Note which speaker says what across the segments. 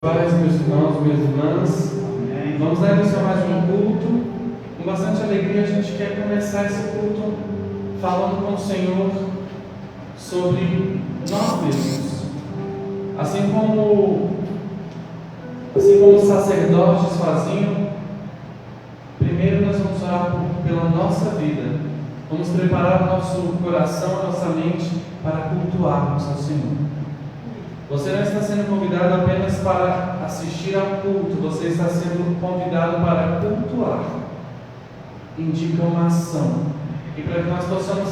Speaker 1: Paz, meus irmãos, minhas irmãs, vamos dar início a mais um culto. Com bastante alegria, a gente quer começar esse culto falando com o Senhor sobre nós mesmos. Assim como os sacerdotes faziam, primeiro nós vamos orar pela nossa vida. Vamos preparar o nosso coração, a nossa mente para cultuarmos ao Senhor. Você não está sendo convidado apenas para assistir ao culto, você está sendo convidado para cultuar. Indica uma ação. E para que nós possamos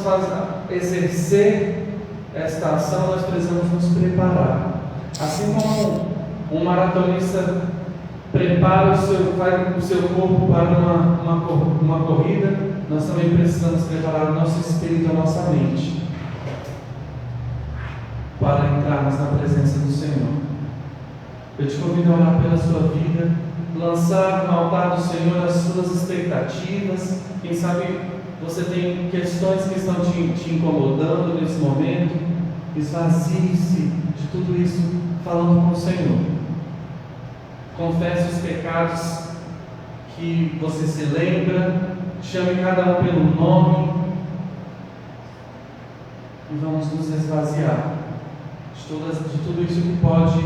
Speaker 1: exercer esta ação, nós precisamos nos preparar. Assim como um maratonista prepara o seu corpo para uma corrida, nós também precisamos preparar o nosso espírito, a nossa mente, para entrarmos na presença do Senhor. Eu te convido a orar pela sua vida, lançar no altar do Senhor as suas expectativas. Quem sabe você tem questões que estão te incomodando nesse momento. Esvazie-se de tudo isso falando com o Senhor. Confesse os pecados que você se lembra, chame cada um pelo nome e vamos nos esvaziar de tudo isso que pode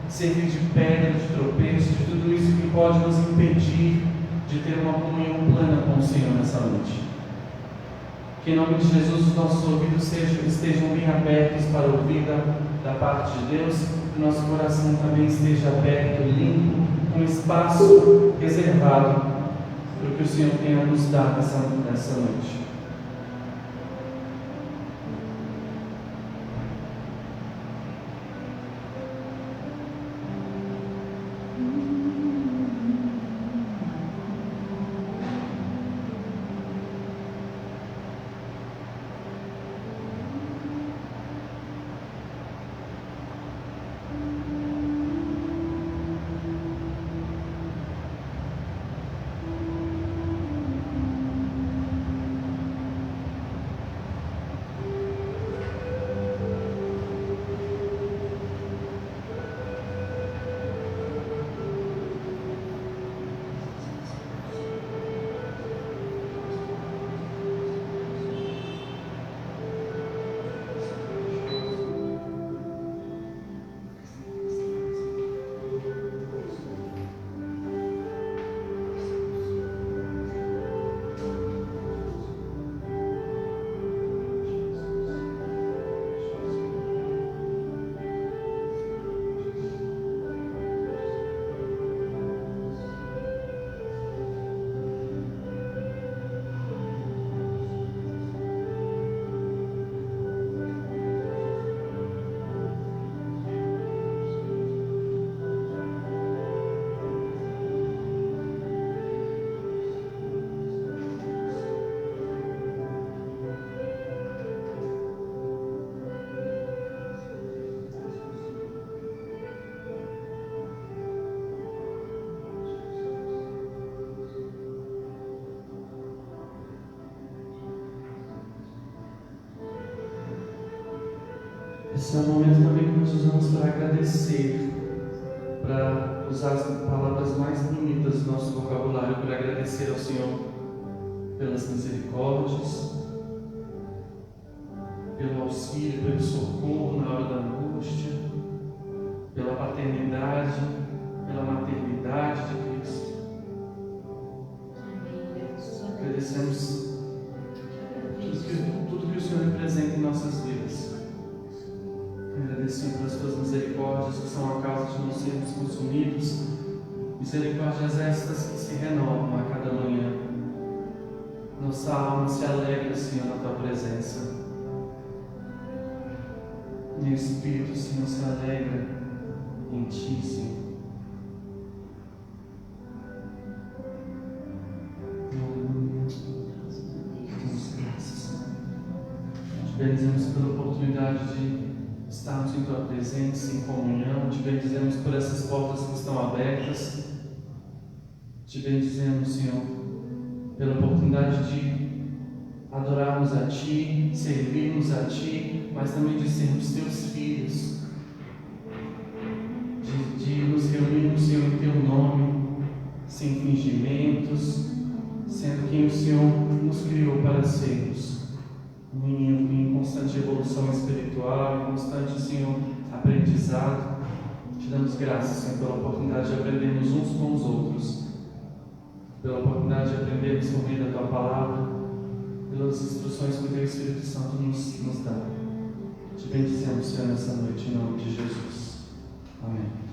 Speaker 1: servir de pedra, de tropeço, de tudo isso que pode nos impedir de ter uma comunhão plena com o Senhor nessa noite. Que em nome de Jesus os nossos ouvidos estejam bem abertos para ouvir da parte de Deus, que o nosso coração também esteja aberto, limpo, com espaço reservado para o que o Senhor tem a nos dar nessa noite. Esse é o momento também que nós usamos para agradecer, para usar as palavras mais bonitas do nosso vocabulário, para agradecer ao Senhor pelas misericórdias, pelo auxílio, pelo socorro na hora da angústia, pela paternidade, pela maternidade de Cristo. Agradecemos tudo que o Senhor representa em nossas vidas. Agradecemos pelas suas misericórdias, que são a causa de não sermos consumidos, misericórdias estas que se renovam a cada manhã. Nossa alma se alegra, Senhor, na Tua presença. E o Espírito, Senhor, se alegra em Ti, Senhor. Damos graças. Te bendizemos pela oportunidade de estarmos em Tua presença, em comunhão. Te bendizemos por essas portas que estão abertas. Te bendizemos, Senhor, pela oportunidade de adorarmos a Ti, servirmos a Ti, mas também de sermos Teus filhos, de de nos reunirmos, Senhor, em Teu nome, sem fingimentos, sendo quem o Senhor nos criou para sermos. Em constante evolução espiritual, em constante, Senhor, aprendizado. Te damos graças, Senhor, pela oportunidade de aprendermos uns com os outros, pela oportunidade de aprendermos por meio da Tua palavra, pelas instruções que o Teu Espírito Santo nos dá. Te bendizemos, Senhor, nessa noite, em nome de Jesus. Amém.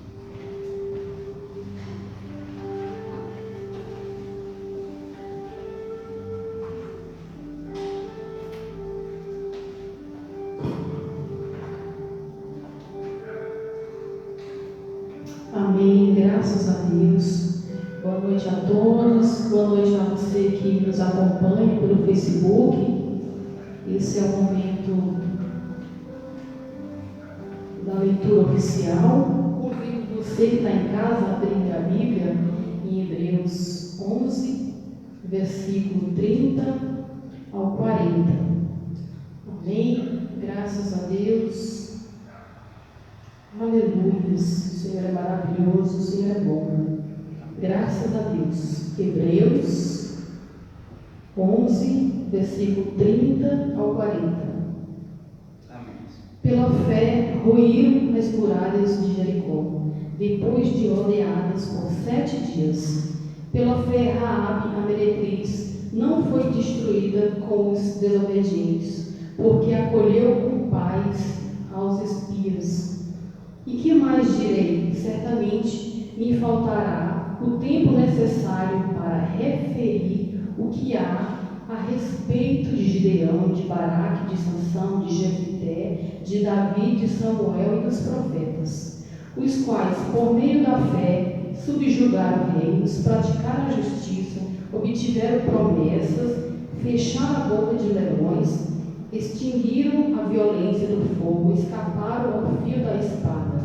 Speaker 2: Amém, graças a Deus. Boa noite a todos, boa noite a você que nos acompanha pelo Facebook. Esse é o momento da leitura oficial. Convido você que está em casa a abrir a Bíblia em Hebreus 11, versículo 30 ao 40. Amém, graças a Deus. Aleluia, o Senhor é maravilhoso, o Senhor é bom. Graças a Deus. Hebreus 11, versículo 30 ao 40.
Speaker 1: Amém.
Speaker 2: Pela fé ruíram as muralhas de Jericó, depois de rodeadas por 7 dias. Pela fé Raabe, a meretriz, não foi destruída com os desobedientes, porque acolheu com paz aos espias. E que mais direi? Certamente me faltará o tempo necessário para referir o que há a respeito de Gideão, de Baraque, de Sansão, de Jefité, de Davi, de Samuel e dos profetas, os quais, por meio da fé, subjugaram reinos, praticaram a justiça, obtiveram promessas, fecharam a boca de leões, extinguiram a violência do fogo, escaparam ao fio da espada,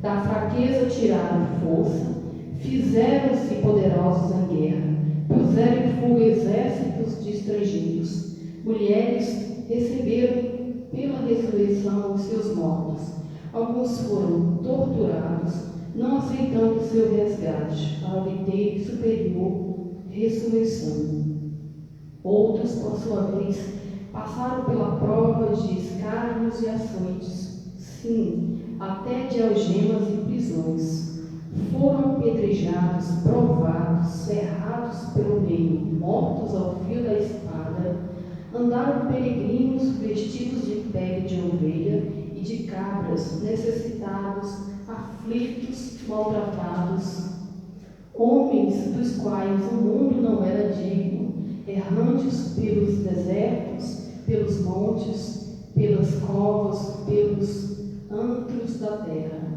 Speaker 2: da fraqueza tiraram força, fizeram-se poderosos em guerra, puseram em fuga exércitos de estrangeiros. Mulheres receberam pela ressurreição os seus mortos. Alguns foram torturados, não aceitando o seu resgate, para obter superior ressurreição. Outros, por sua vez, passaram pela prova de escárnios e açoites, sim, até de algemas e prisões. Foram apedrejados, provados, cerrados pelo meio, mortos ao fio da espada. Andaram peregrinos vestidos de pele de ovelha e de cabras, necessitados, aflitos, maltratados. Homens dos quais o mundo não era digno, errantes pelos desertos, pelos montes, pelas covas, pelos antros da terra.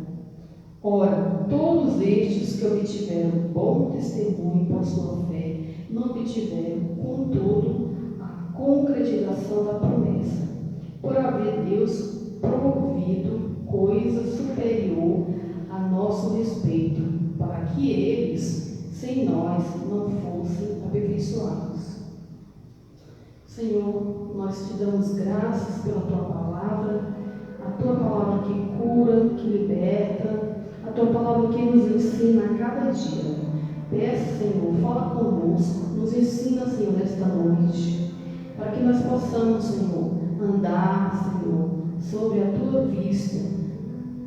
Speaker 2: Ora, todos estes que obtiveram bom testemunho por sua fé, não obtiveram, contudo, a concretização da promessa, por haver Deus promovido coisa superior a nosso respeito, para que eles, sem nós, não fossem aperfeiçoados. Senhor, nós te damos graças pela Tua palavra, a Tua palavra que cura, que liberta, a Tua palavra que nos ensina a cada dia. Peço, Senhor, fala conosco, nos ensina, Senhor, nesta noite, para que nós possamos, Senhor, andar, Senhor, sobre a Tua vista,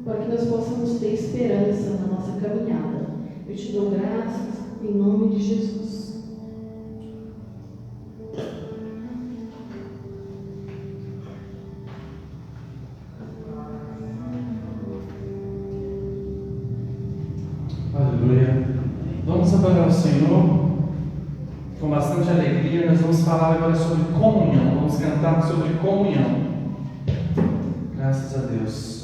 Speaker 2: para que nós possamos ter esperança na nossa caminhada. Eu te dou graças em nome de Jesus.
Speaker 1: Aleluia. Vamos adorar o Senhor com bastante alegria. Nós vamos falar agora sobre comunhão. Vamos cantar sobre comunhão. Graças a Deus.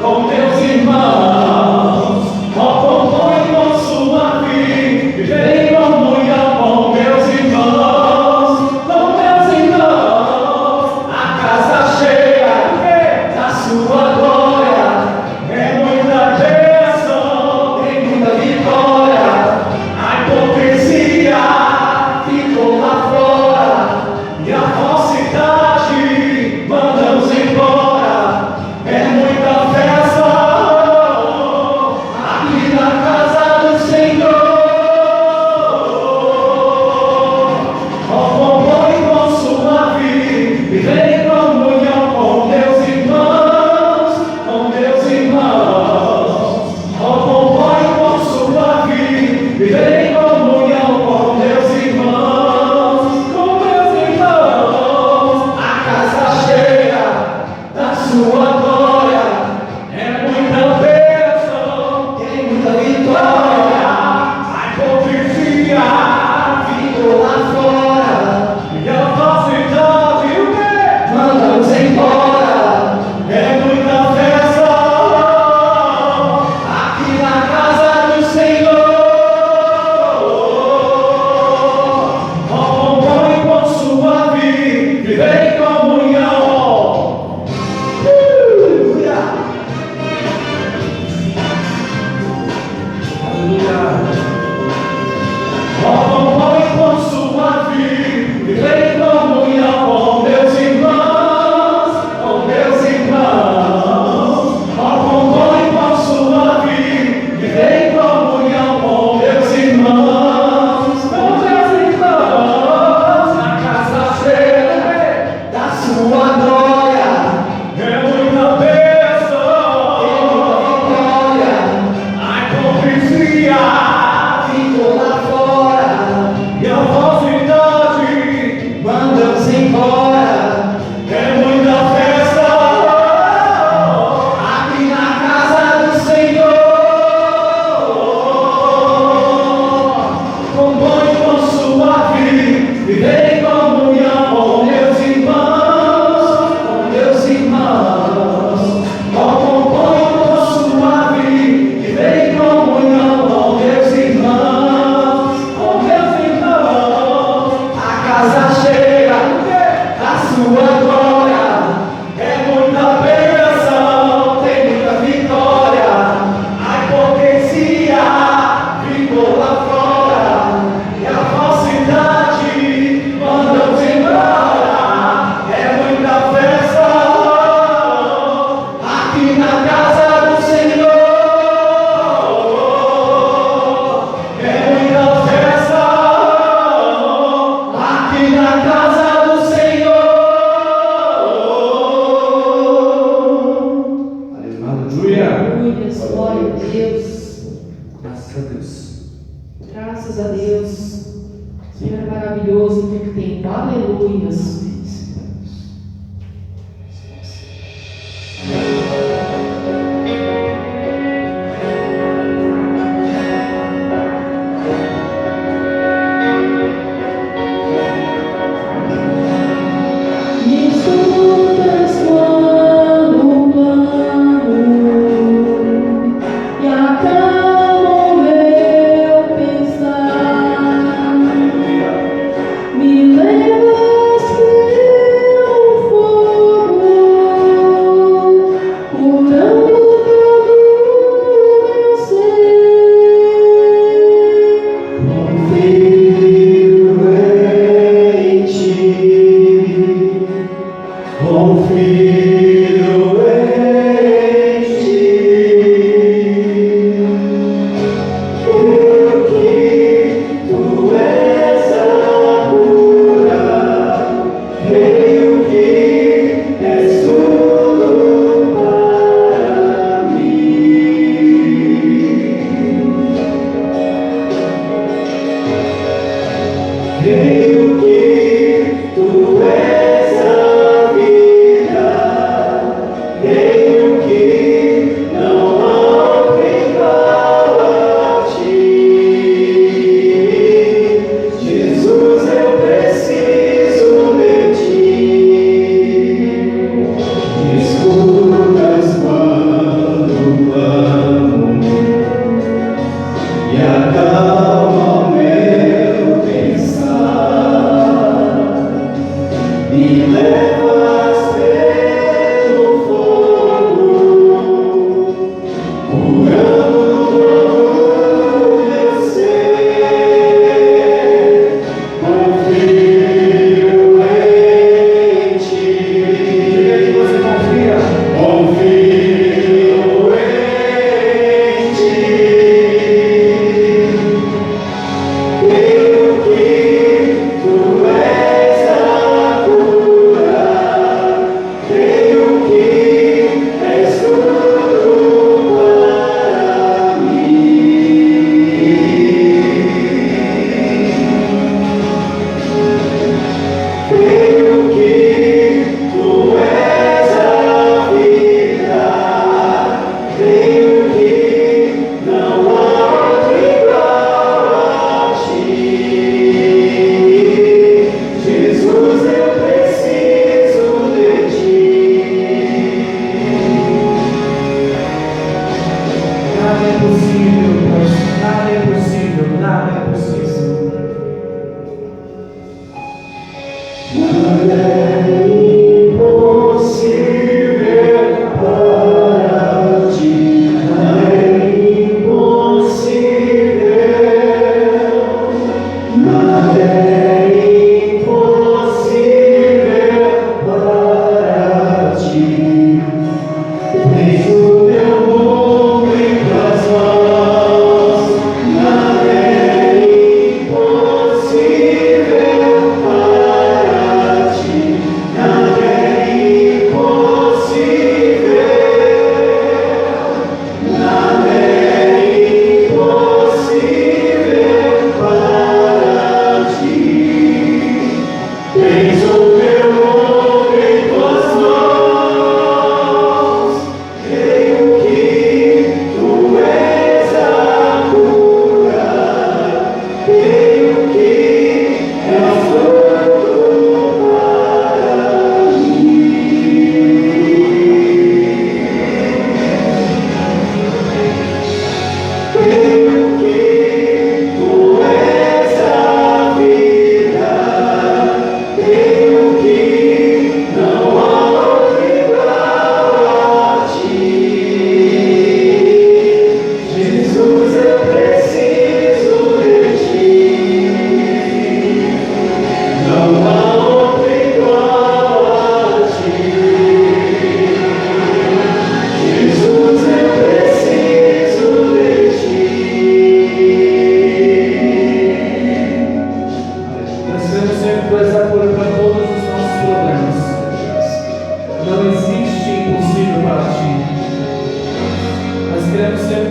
Speaker 3: Com meus irmãos,
Speaker 2: Deus. Senhor é maravilhoso em todo tempo. Aleluias.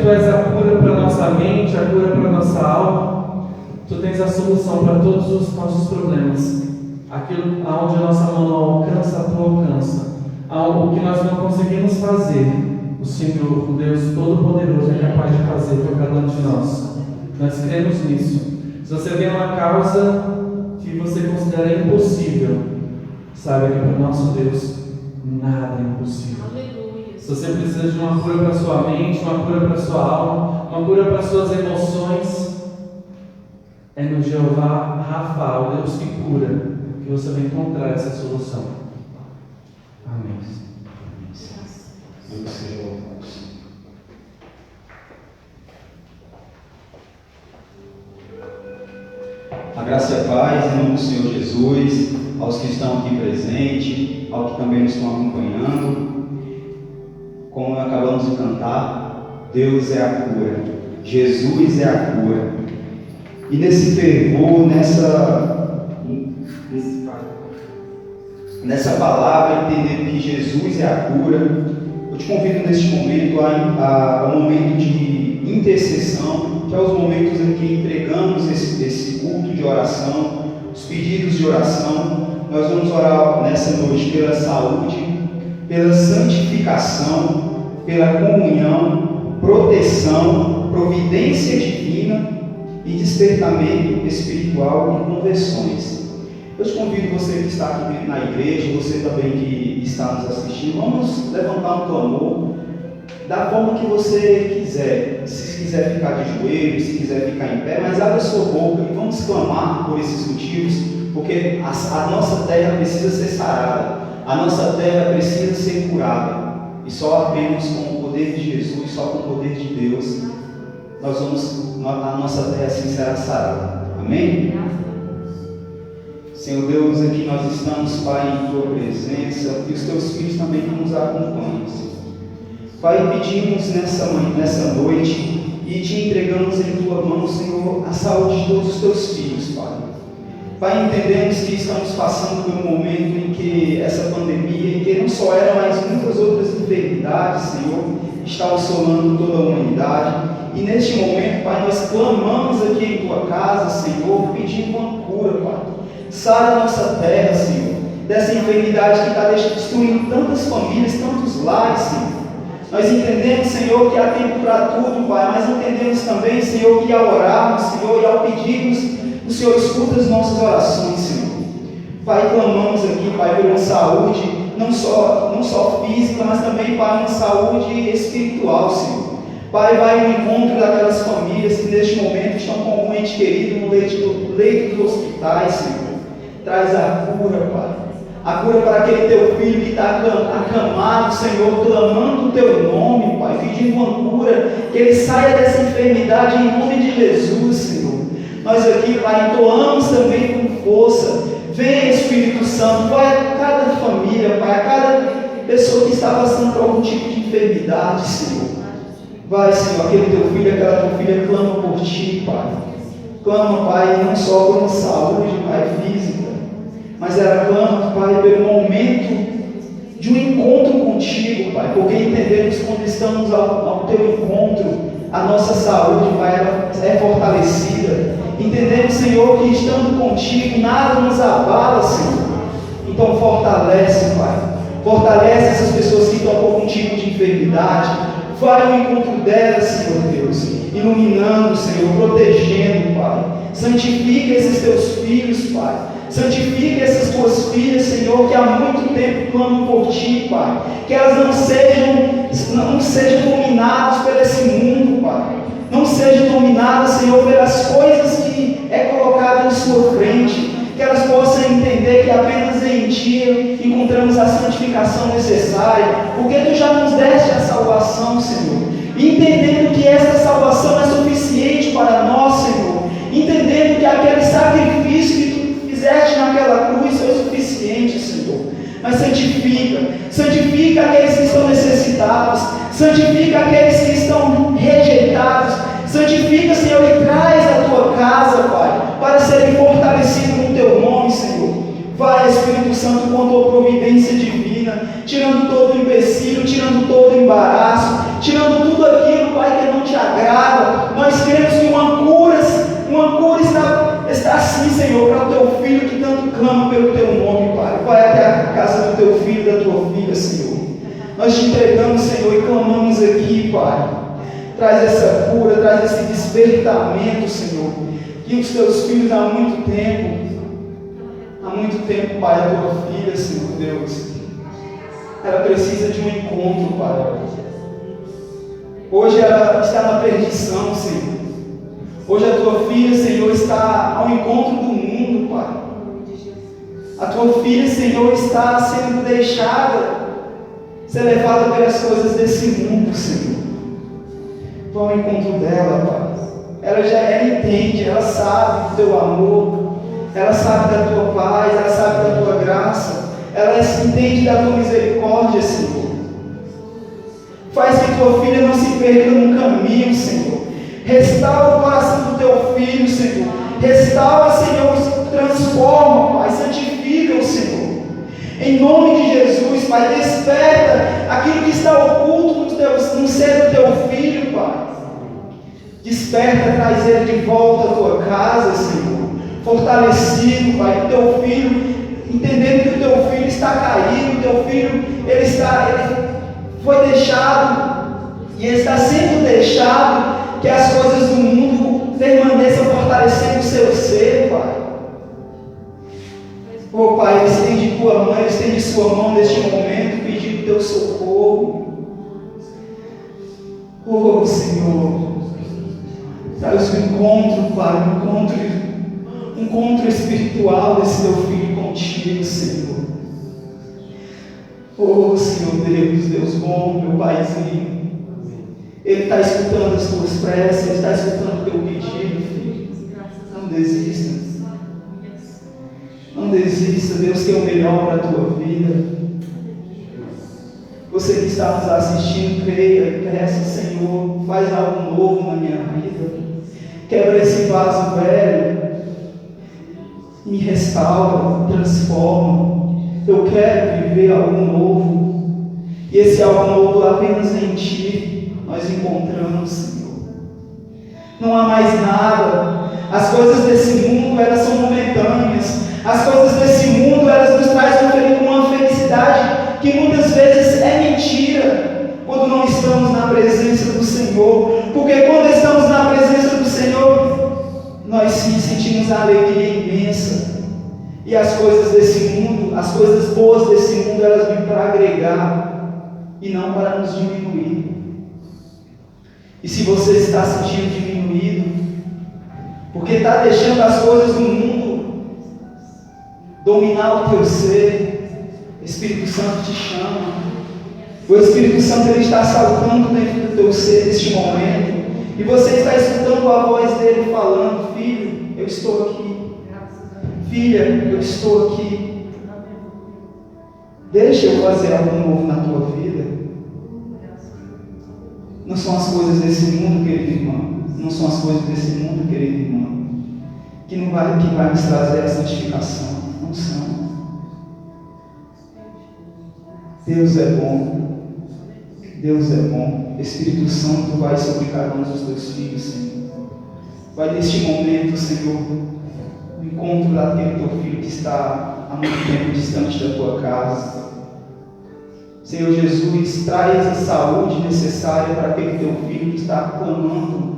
Speaker 1: Tu és a cura para a nossa mente, a cura para a nossa alma. Tu tens a a solução para todos os nossos problemas. Aquilo aonde a nossa mão não alcança, a tua alcança. O que nós não conseguimos fazer, o Senhor, o Deus Todo-Poderoso, é capaz de fazer por cada um de nós. Nós cremos nisso. Se você vê uma causa que você considera impossível, saiba que para o nosso Deus nada é impossível.
Speaker 2: Aleluia.
Speaker 1: Se você precisa de uma cura para a sua mente, uma cura para a sua alma, uma cura para as suas emoções, é no Jeová Rafa, o Deus que cura, que você vai encontrar essa solução. Amém.
Speaker 3: A graça e a paz em nome do Senhor Jesus, aos que estão aqui presentes, aos que também nos estão acompanhando. Como acabamos de cantar, Deus é a cura, Jesus é a cura. E nesse fervor, nessa palavra, entender que Jesus é a cura, eu te convido neste momento ao momento de intercessão, que é os momentos em que entregamos esse culto de oração, os pedidos de oração. Nós vamos orar nessa noite pela saúde, pela santificação, pela comunhão, proteção, providência divina e despertamento espiritual e conversões. Eu te convido, você que está aqui na igreja, você também que está nos assistindo, vamos levantar um clamor da forma que você quiser. Se quiser ficar de joelhos, se quiser ficar em pé, mas abra sua boca e vamos clamar por esses motivos, porque a nossa terra precisa ser sarada, a nossa terra precisa ser curada, e só apenas com o poder de Jesus, só com o poder de Deus, a nossa terra assim será sarada. Amém? Senhor Deus, aqui nós estamos, Pai, em Tua presença, e os Teus filhos também que nos acompanham, Senhor. Pai, pedimos nessa noite e te entregamos em Tua mão, Senhor, a saúde de todos os Teus filhos, Pai. Pai, entendemos que estamos passando por um momento em que essa pandemia, em que não só ela, mas muitas outras enfermidades, Senhor, está assolando toda a humanidade. E neste momento, Pai, nós clamamos aqui em Tua casa, Senhor, pedindo uma cura, Pai. Sara a nossa terra, Senhor, dessa enfermidade que está destruindo tantas famílias, tantos lares, Senhor. Nós entendemos, Senhor, que há tempo para tudo, Pai, mas entendemos também, Senhor, que ao orarmos, Senhor, e ao pedirmos, o Senhor escuta as nossas orações, Senhor. Pai, clamamos aqui, Pai, por uma saúde, não só física, mas também, Pai, uma saúde espiritual, Senhor. Pai, vai ao encontro daquelas famílias que neste momento estão com algum ente querido no leito dos hospitais, Senhor. Traz a cura, Pai. A cura para aquele teu filho que está acamado, Senhor, clamando o teu nome, Pai, pedindo uma cura, que ele saia dessa enfermidade em nome de Jesus, Senhor. Nós aqui, Pai, entoamos também com força. Venha, Espírito Santo, vai a cada família, Pai, a cada pessoa que está passando por algum tipo de enfermidade, Senhor. Vai, Senhor, aquele teu filho, aquela tua filha clama por Ti, Pai. Clama, Pai, não só por uma saúde, Pai, física, mas ela clama, Pai, pelo momento de um encontro contigo, Pai, porque entendemos que quando estamos ao teu encontro, a nossa saúde, Pai, ela é fortalecida. Entendemos, Senhor, que estando contigo, nada nos abala, Senhor. Então fortalece, Pai. Fortalece essas pessoas que estão com algum tipo de enfermidade. Vai ao encontro delas, Senhor Deus, iluminando, Senhor, protegendo, Pai. Santifica esses teus filhos, Pai. Santifica essas tuas filhas, Senhor, que há muito tempo clamam por Ti, Pai. Que elas não sejam dominadas por esse mundo, Pai. Não sejam dominadas, Senhor, pelas coisas que é colocado em sua frente. Que elas possam entender que apenas em Ti encontramos a santificação necessária, porque Tu já nos deste a salvação, Senhor. E entendendo que essa salvação é suficiente para nós, Senhor. Entendendo que aquele sacrifício que Tu fizeste naquela cruz foi suficiente, Senhor. Mas santifica aqueles que estão necessitados, santifica aqueles que estão rejeitados, santifica, Senhor, e traz a Tua casa, Pai, para serem fortalecidos no Teu nome, Senhor. Vai, Espírito Santo, com a Tua providência divina, tirando todo o empecilho, tirando todo o embaraço, tirando tudo aquilo, Pai, que não Te agrada. Nós queremos que uma cura chegamos, Senhor, e clamamos aqui, Pai. Traz essa cura, traz esse despertamento, Senhor. Que os teus filhos há muito tempo, Pai, a tua filha, Senhor Deus, ela precisa de um encontro, Pai. Hoje ela está na perdição, Senhor. Hoje a tua filha, Senhor, está ao encontro do mundo, Pai. A tua filha, Senhor, está sendo deixada ser levada pelas coisas desse mundo, Senhor. Vá ao encontro dela, Pai. Ela entende, ela sabe do teu amor, ela sabe da tua paz, ela sabe da tua graça, ela entende da tua misericórdia, Senhor. Faz que tua filha não se perca no caminho, Senhor. Restaura o coração do teu filho, Senhor. Restaura, Senhor, transforma, Pai, santifica-o, Senhor. Em nome de Jesus, Pai, desperta aquilo que está oculto no ser do teu filho, Pai. Desperta, traz ele de volta à tua casa, Senhor. Fortalecido, Pai, o teu filho, entendendo que o teu filho está caído, o teu filho, ele foi deixado, e ele está sendo deixado, que as coisas do mundo permaneçam fortalecendo o seu ser, Pai. Oh, Pai, estende tua mão, estende sua mão neste momento, pedindo teu socorro. Oh, Senhor, traz um encontro, Pai, um encontro espiritual desse teu filho contigo, Senhor. Oh, Senhor Deus, Deus bom, meu Paizinho. Ele está escutando as tuas preces, Ele está escutando o teu pedido, filho. Não desista. Não desista, Deus quer o melhor para a tua vida. Você que está nos assistindo, creia e peça, Senhor, faz algo novo na minha vida. Quebra esse vaso velho, me restaura, transforma. Eu quero viver algo novo. E esse algo novo apenas em Ti nós encontramos, Senhor. Não há mais nada. As coisas desse mundo, elas são momentâneas. As coisas desse mundo, elas nos trazem uma felicidade que muitas vezes é mentira quando não estamos na presença do Senhor. Porque quando estamos na presença do Senhor, nós sim sentimos a alegria imensa. E as coisas desse mundo, as coisas boas desse mundo, elas vêm para agregar e não para nos diminuir. E se você está se sentindo diminuído, porque está deixando as coisas do mundo dominar o teu ser, o Espírito Santo te chama. O Espírito Santo, ele está saltando dentro do teu ser neste momento. E você está escutando a voz dele falando: filho, eu estou aqui. Filha, eu estou aqui. Deixa eu fazer algo novo na tua vida. Não são as coisas desse mundo, querido irmão. Não são as coisas desse mundo, querido irmão, que vai nos trazer a santificação. Não são. Deus é bom. Deus é bom. Espírito Santo vai sobre cada um dos teus filhos, Senhor. Vai neste momento, Senhor, o encontro daquele teu filho que está há muito tempo distante da tua casa. Senhor Jesus, traz a saúde necessária para aquele teu filho que está clamando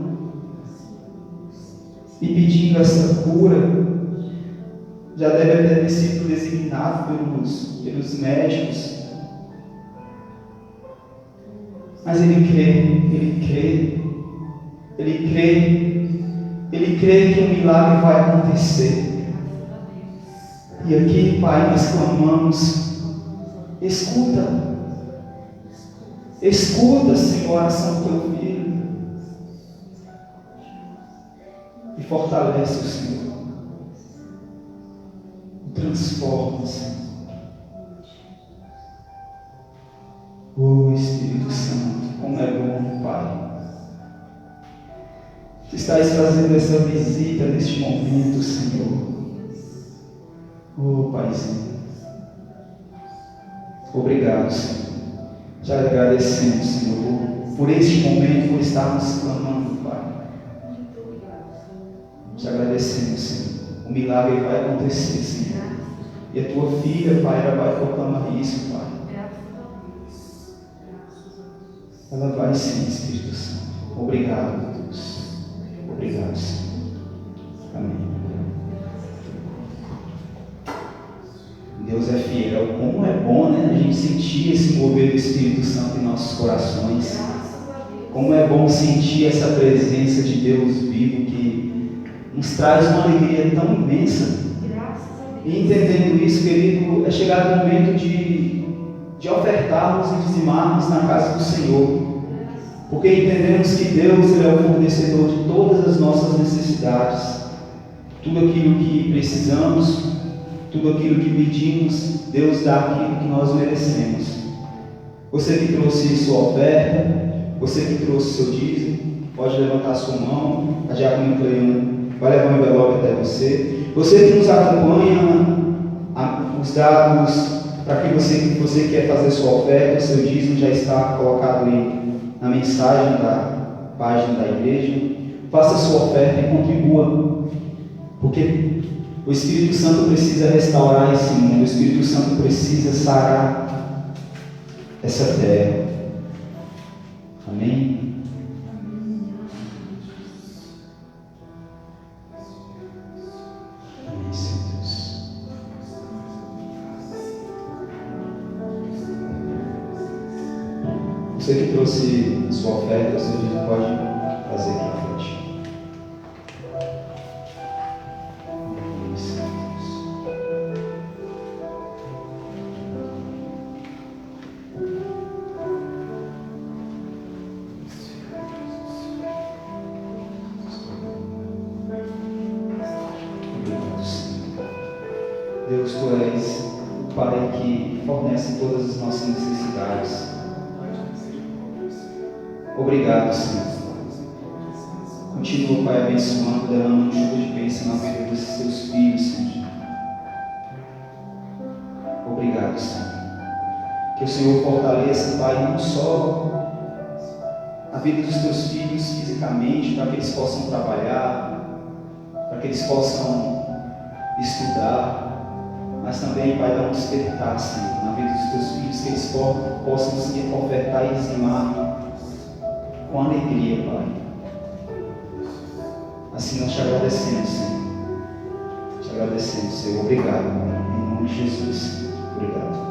Speaker 3: e pedindo essa cura. Já deve ter sido designado pelos médicos. Mas ele crê que um milagre vai acontecer. E aqui, Pai, nós clamamos: escuta, Senhor, a oração do teu filho, e fortalece o Senhor, transforma, Senhor. Oh, Espírito Santo, como é bom, Pai. Tu estás fazendo essa visita neste momento, Senhor. Oh, Paizinho. Obrigado, Senhor. Te agradecemos, Senhor, por este momento, por estarmos clamando, Pai. Te agradecemos, Senhor. O milagre vai acontecer, Senhor. E a tua filha, Pai, ela vai proclamar isso, Pai. ela vai sim, Espírito Santo. Obrigado, meu Deus. Obrigado, Senhor. Amém. Deus é fiel. Como é bom, né, a gente sentir esse mover do Espírito Santo em nossos corações. Como é bom sentir essa presença de Deus vivo que nos traz uma alegria tão imensa. E entendendo isso, querido, é chegado o momento de ofertarmos e dizimarmos na casa do Senhor. Porque entendemos que Deus é o fornecedor de todas as nossas necessidades. Tudo aquilo que precisamos, tudo aquilo que pedimos, Deus dá aquilo que nós merecemos. Você que trouxe sua oferta, você que trouxe seu dízimo, pode levantar sua mão, a diácono Cleiana vai levar um envelope até você. Você que nos acompanha, os dados para que você quer fazer sua oferta, seu dízimo já está colocado aí na mensagem da página da igreja. Faça sua oferta e contribua, porque o Espírito Santo precisa restaurar esse mundo, o Espírito Santo precisa sarar essa terra. Amém? Amém, Senhor Deus. Você que trouxe sua oferta, você pode fazer aqui à frente. Deus, Tu és o Pai que fornece todas as nossas necessidades. Obrigado, Senhor. Continua, Pai, abençoando, derramando chuva de bênção na vida desses Teus filhos, Senhor. Obrigado, Senhor. Que o Senhor fortaleça, Pai, não só a vida dos Teus filhos fisicamente, para que eles possam trabalhar, para que eles possam estudar, mas também, Pai, dá um despertar, Senhor, na vida dos Teus filhos, que eles possam se ofertar e dizimar com alegria, Pai. Assim nós te agradecemos, Senhor. Te agradecemos, Senhor. Obrigado, Pai. Em nome de Jesus. Obrigado.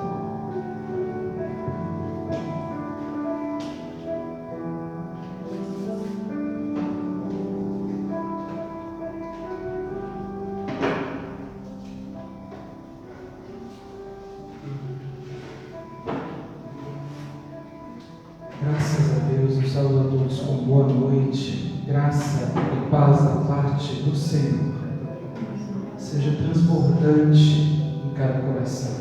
Speaker 1: Graças a Deus, nos saúdo a todos com boa noite, graça e paz da parte do Senhor, seja transbordante em cada coração.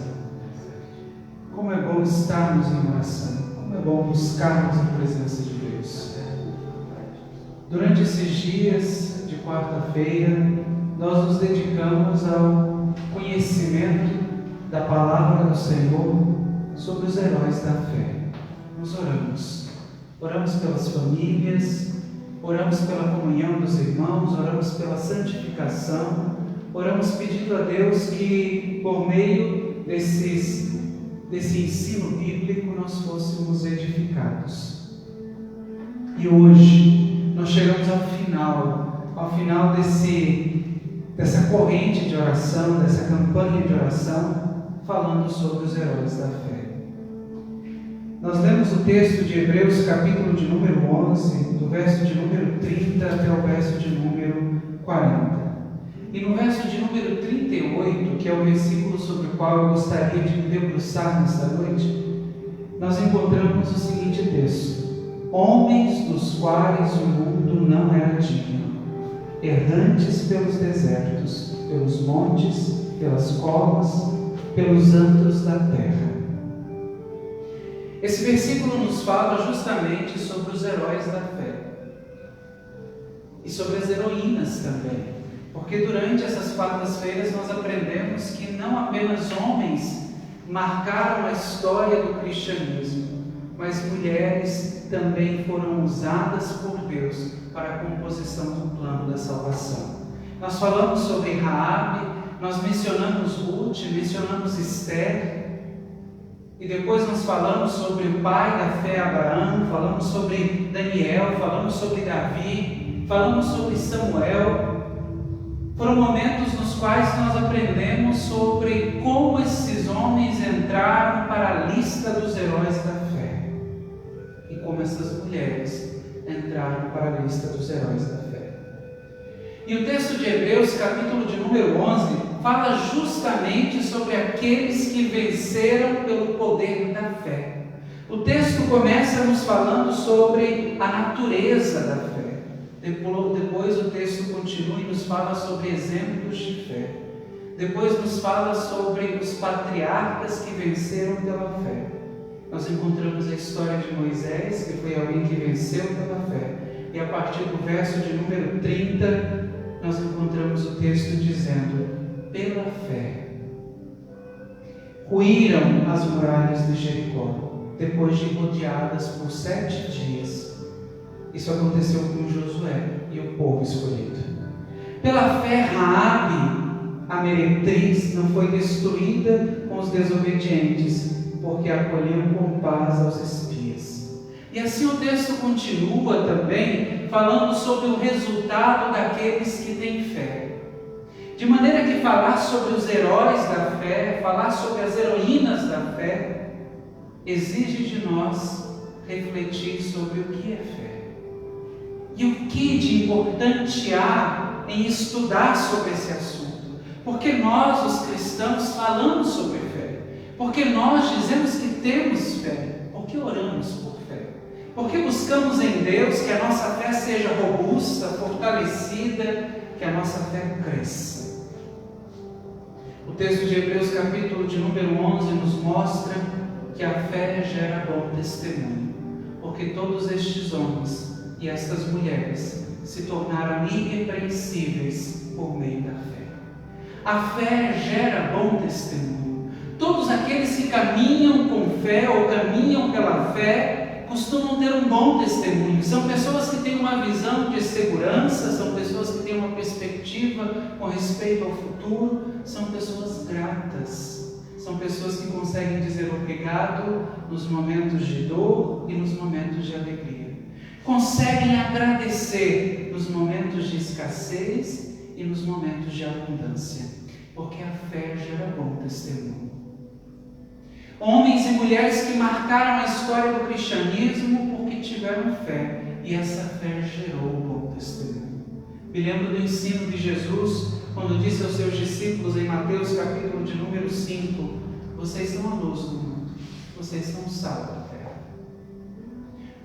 Speaker 1: Como é bom estarmos em oração, como é bom buscarmos a presença de Deus. Durante esses dias de quarta-feira, nós nos dedicamos ao conhecimento da palavra do Senhor sobre os heróis da fé. Nós oramos pelas famílias, oramos pela comunhão dos irmãos, oramos pela santificação, oramos pedindo a Deus que, por meio desse ensino bíblico, nós fôssemos edificados. E hoje, nós chegamos ao final dessa corrente de oração, dessa campanha de oração, falando sobre os heróis da fé. Nós lemos o texto de Hebreus, capítulo de número 11, do verso de número 30 até o verso de número 40. E no verso de número 38, que é o versículo sobre o qual eu gostaria de me debruçar nesta noite, nós encontramos o seguinte texto: homens dos quais o mundo não era digno, errantes pelos desertos, pelos montes, pelas covas, pelos antros da terra. Esse versículo nos fala justamente sobre os heróis da fé e sobre as heroínas também, porque durante essas quartas-feiras nós aprendemos que não apenas homens marcaram a história do cristianismo, mas mulheres também foram usadas por Deus para a composição do plano da salvação. Nós falamos sobre Raabe, nós mencionamos Ruth, mencionamos Esther,
Speaker 4: E depois nós falamos sobre o pai da fé, Abraão, falamos sobre Daniel, falamos sobre Davi, falamos sobre Samuel. Foram momentos nos quais nós aprendemos sobre como esses homens entraram para a lista dos heróis da fé e como essas mulheres entraram para a lista dos heróis da fé. E o texto de Hebreus, capítulo de número 11, fala justamente sobre aqueles que venceram pelo poder da fé. O texto começa nos falando sobre a natureza da fé. Depois o texto continua e nos fala sobre exemplos de fé. Depois nos fala sobre os patriarcas que venceram pela fé. Nós encontramos a história de Moisés, que foi alguém que venceu pela fé. E a partir do verso de número 30, nós encontramos o texto dizendo: pela fé ruíram as muralhas de Jericó, depois de rodeadas por 7 dias. Isso aconteceu com Josué e o povo escolhido. Pela fé, Raabe, a meretriz, não foi destruída com os desobedientes, porque acolheu com paz aos espias. E assim o texto continua também falando sobre o resultado daqueles que têm fé. De maneira que falar sobre os heróis da fé, falar sobre as heroínas da fé, exige de nós refletir sobre o que é fé. E o que de importante há em estudar sobre esse assunto? Porque nós, os cristãos, falamos sobre fé. Porque nós dizemos que temos fé. Porque oramos por fé. Porque buscamos em Deus que a nossa fé seja robusta, fortalecida, que a nossa fé cresça. O texto de Hebreus, capítulo de número 11, nos mostra que a fé gera bom testemunho. Porque todos estes homens e estas mulheres se tornaram irrepreensíveis por meio da fé. A fé gera bom testemunho. Todos aqueles que caminham com fé ou caminham pela fé costumam ter um bom testemunho. São pessoas que têm uma visão de segurança, são pessoas que têm uma perspectiva com respeito ao futuro, são pessoas gratas, são pessoas que conseguem dizer obrigado nos momentos de dor e nos momentos de alegria. Conseguem agradecer nos momentos de escassez e nos momentos de abundância, porque a fé gera bom testemunho. Homens e mulheres que marcaram a história do cristianismo porque tiveram fé, e essa fé gerou bom testemunho. Me lembro do ensino de Jesus, quando disse aos seus discípulos em Mateus capítulo de número 5: vocês são a luz do mundo, vocês são o sal da terra.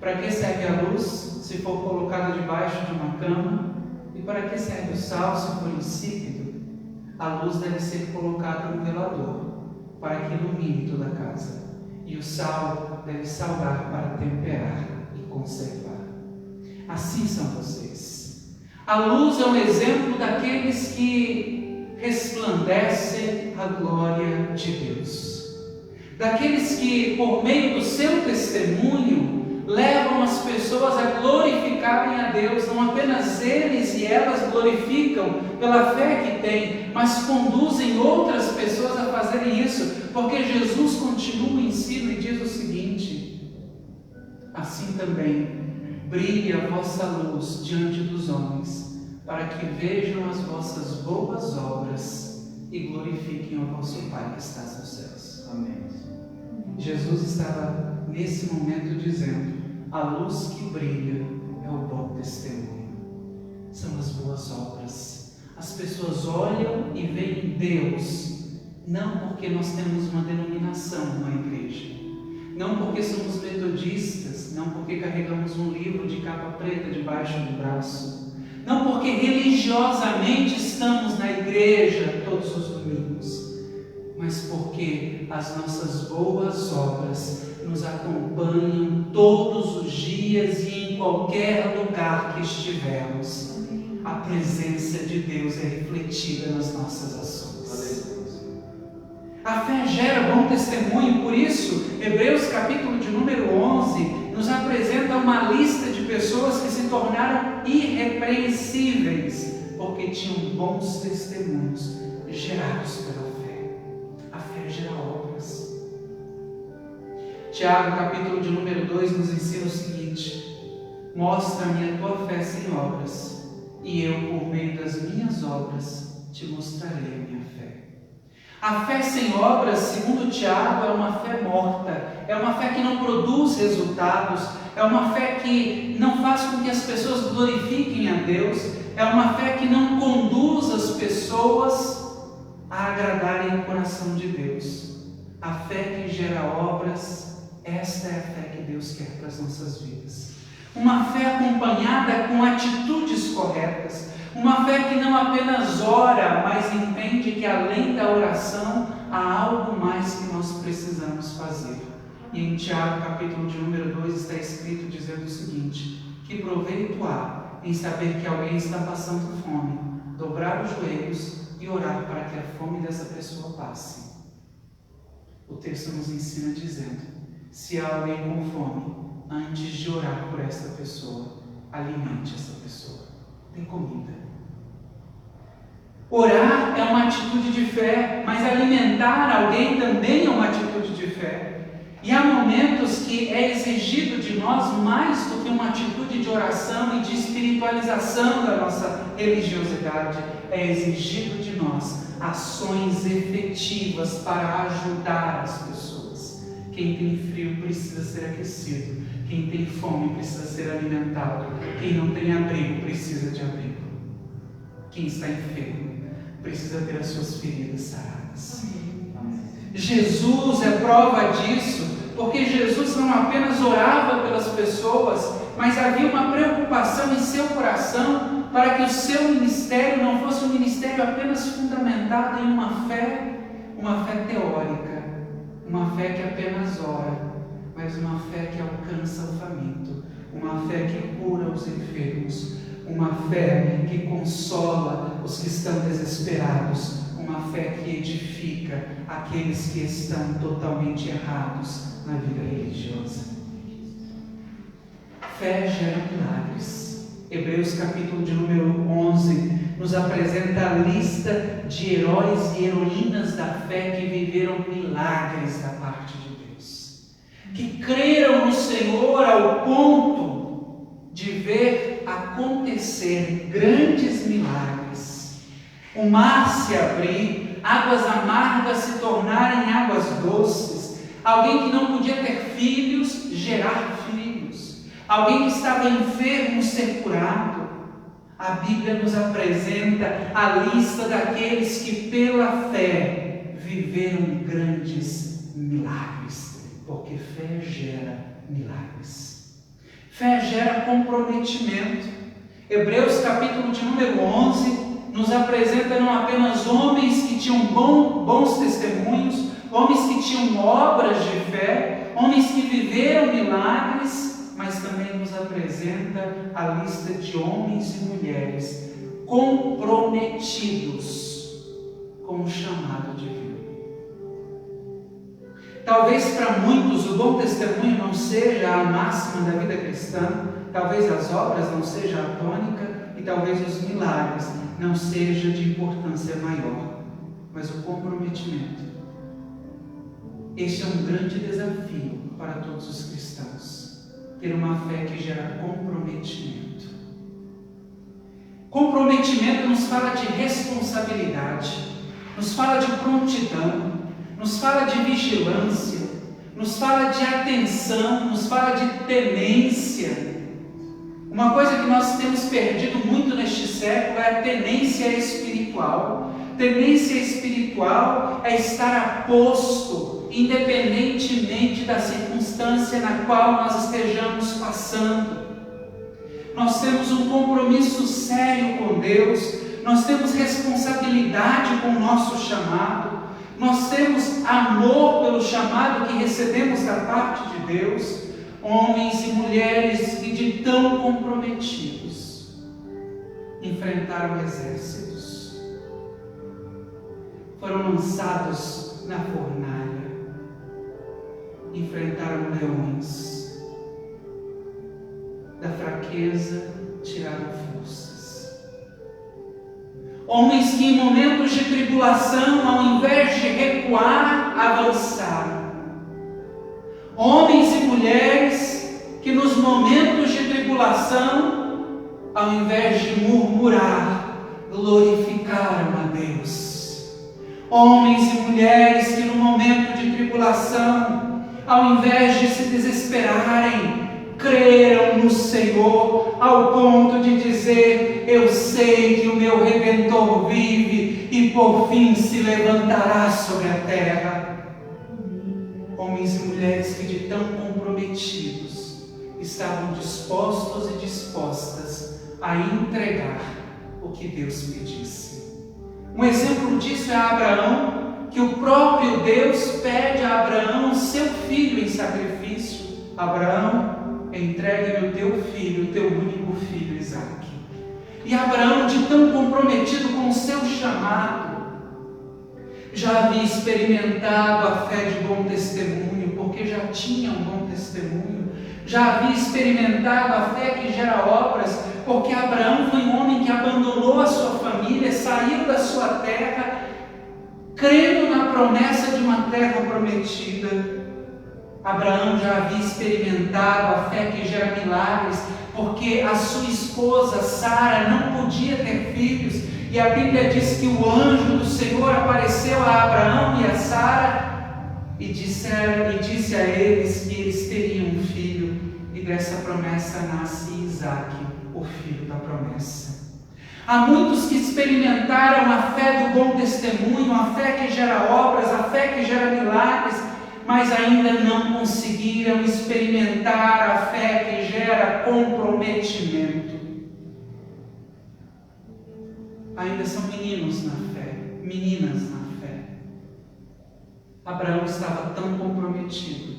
Speaker 4: Para que serve a luz se for colocada debaixo de uma cama? E para que serve o sal se for insípido? A luz deve ser colocada no velador, para que ilumine toda a casa. E o sal deve salgar para temperar e conservar. Assim são vocês. A luz é um exemplo daqueles que resplandecem a glória de Deus. Daqueles que, por meio do seu testemunho, levam as pessoas a glorificarem a Deus. Não apenas eles e elas glorificam pela fé que têm, mas conduzem outras pessoas a fazerem isso, porque Jesus continua o ensino e diz o seguinte: assim também brilhe a vossa luz diante dos homens, para que vejam as vossas boas obras e glorifiquem o vosso Pai que está nos céus. Amém. Jesus estava nesse momento dizendo: a luz que brilha é o bom testemunho, são as boas obras. As pessoas olham e veem Deus, não porque nós temos uma denominação numa igreja, não porque somos metodistas, não porque carregamos um livro de capa preta debaixo do braço, não porque religiosamente estamos na igreja todos os domingos, mas porque as nossas boas obras nos acompanham todos os dias e em qualquer lugar que estivermos. A presença de Deus é refletida nas nossas ações. A fé gera bom testemunho, por isso, Hebreus capítulo de número 11 nos apresenta uma lista de pessoas que se tornaram irrepreensíveis, porque tinham bons testemunhos gerados pela fé. A fé gera obras. Tiago, capítulo de número 2, nos ensina o seguinte: mostra-me a tua fé sem obras, e eu, por meio das minhas obras, te mostrarei a minha fé. A fé sem obras, segundo Tiago, é uma fé morta, é uma fé que não produz resultados, é uma fé que não faz com que as pessoas glorifiquem a Deus, é uma fé que não conduz as pessoas a agradarem o coração de Deus. A fé que gera obras, esta é a fé que Deus quer para as nossas vidas. Uma fé acompanhada com atitudes corretas, uma fé que não apenas ora, mas entende que além da oração há algo mais que nós precisamos fazer. E em Tiago, capítulo de número 2, está escrito dizendo o seguinte: que proveito há em saber que alguém está passando fome, dobrar os joelhos e orar para que a fome dessa pessoa passe. O texto nos ensina dizendo: se há alguém com fome, antes de orar por esta pessoa, alimente essa pessoa, dê comida. Orar é uma atitude de fé, mas alimentar alguém também é uma atitude de fé. E há momentos que é exigido de nós mais do que uma atitude de oração e de espiritualização da nossa religiosidade. É exigido de nós ações efetivas para ajudar as pessoas. Quem tem frio precisa ser aquecido. Quem tem fome precisa ser alimentado. Quem não tem abrigo precisa de abrigo. Quem está enfermo precisa ter as suas feridas saradas. Jesus é prova disso, porque Jesus não apenas orava pelas pessoas, mas havia uma preocupação em seu coração para que o seu ministério não fosse um ministério apenas fundamentado em uma fé teórica, uma fé que apenas ora, mas uma fé que alcança o faminto, uma fé que cura os enfermos, uma fé que consola os que estão desesperados, uma fé que edifica aqueles que estão totalmente errados na vida religiosa. Fé gera milagres. Hebreus capítulo de número 11 nos apresenta a lista de heróis e heroínas da fé que viveram milagres da parte de Deus, que creram no Senhor ao ponto de ver acontecer grandes milagres. O mar se abrir, águas amargas se tornarem águas doces, alguém que não podia ter filhos, gerar filhos, alguém que estava enfermo ser curado. A Bíblia nos apresenta a lista daqueles que pela fé viveram grandes milagres, porque fé gera milagres. Fé gera comprometimento. Hebreus capítulo de número 11 nos apresenta não apenas homens que tinham bons testemunhos, homens que tinham obras de fé, homens que viveram milagres, mas também nos apresenta a lista de homens e mulheres comprometidos com o chamado divino. Talvez para muitos o bom testemunho não seja a máxima da vida cristã, talvez as obras não sejam a tônica e talvez os milagres não sejam de importância maior, mas o comprometimento. Este é um grande desafio para todos os cristãos, ter uma fé que gera comprometimento. Comprometimento nos fala de responsabilidade, nos fala de prontidão, nos fala de vigilância, nos fala de atenção, nos fala de tenência. Uma coisa que nós temos perdido muito neste século é a tenência espiritual. Tenência espiritual é estar a posto, independentemente da circunstância na qual nós estejamos passando. Nós temos um compromisso sério com Deus, nós temos responsabilidade com o nosso chamado, nós temos amor pelo chamado que recebemos da parte de Deus. Homens e mulheres que de tão comprometidos enfrentaram exércitos, foram lançados na fornalha, enfrentaram leões, da fraqueza tiraram forças. Homens que em momentos de tribulação, ao invés de recuar, avançaram. Homens e mulheres que nos momentos de tribulação, ao invés de murmurar, glorificaram a Deus. Homens e mulheres que no momento de tribulação, ao invés de se desesperarem, creram no Senhor ao ponto de dizer: eu sei que o meu Redentor vive e por fim se levantará sobre a terra. Homens e mulheres que de tão comprometidos estavam dispostos e dispostas a entregar o que Deus pedisse. Um exemplo disso é Abraão, que o próprio Deus pede a Abraão o seu filho em sacrifício. Abraão, entregue-me o teu filho, o teu único filho, Isaque. E Abraão, de tão comprometido com o seu chamado, já havia experimentado a fé de bom testemunho, porque já tinha um bom testemunho. Já havia experimentado a fé que gera obras, porque Abraão foi um homem que abandonou a sua família, saiu da sua terra, crendo na promessa de uma terra prometida. Abraão já havia experimentado a fé que gera milagres, porque a sua esposa Sara não podia ter filhos, e a Bíblia diz que o anjo do Senhor apareceu a Abraão e a Sara e disse a eles que eles teriam um filho, e dessa promessa nasce Isaque, o filho da promessa. Há muitos que experimentaram a fé do bom testemunho, a fé que gera obras, a fé que gera milagres, mas ainda não conseguiram experimentar a fé que gera comprometimento. Ainda são meninos na fé, meninas na fé. Abraão estava tão comprometido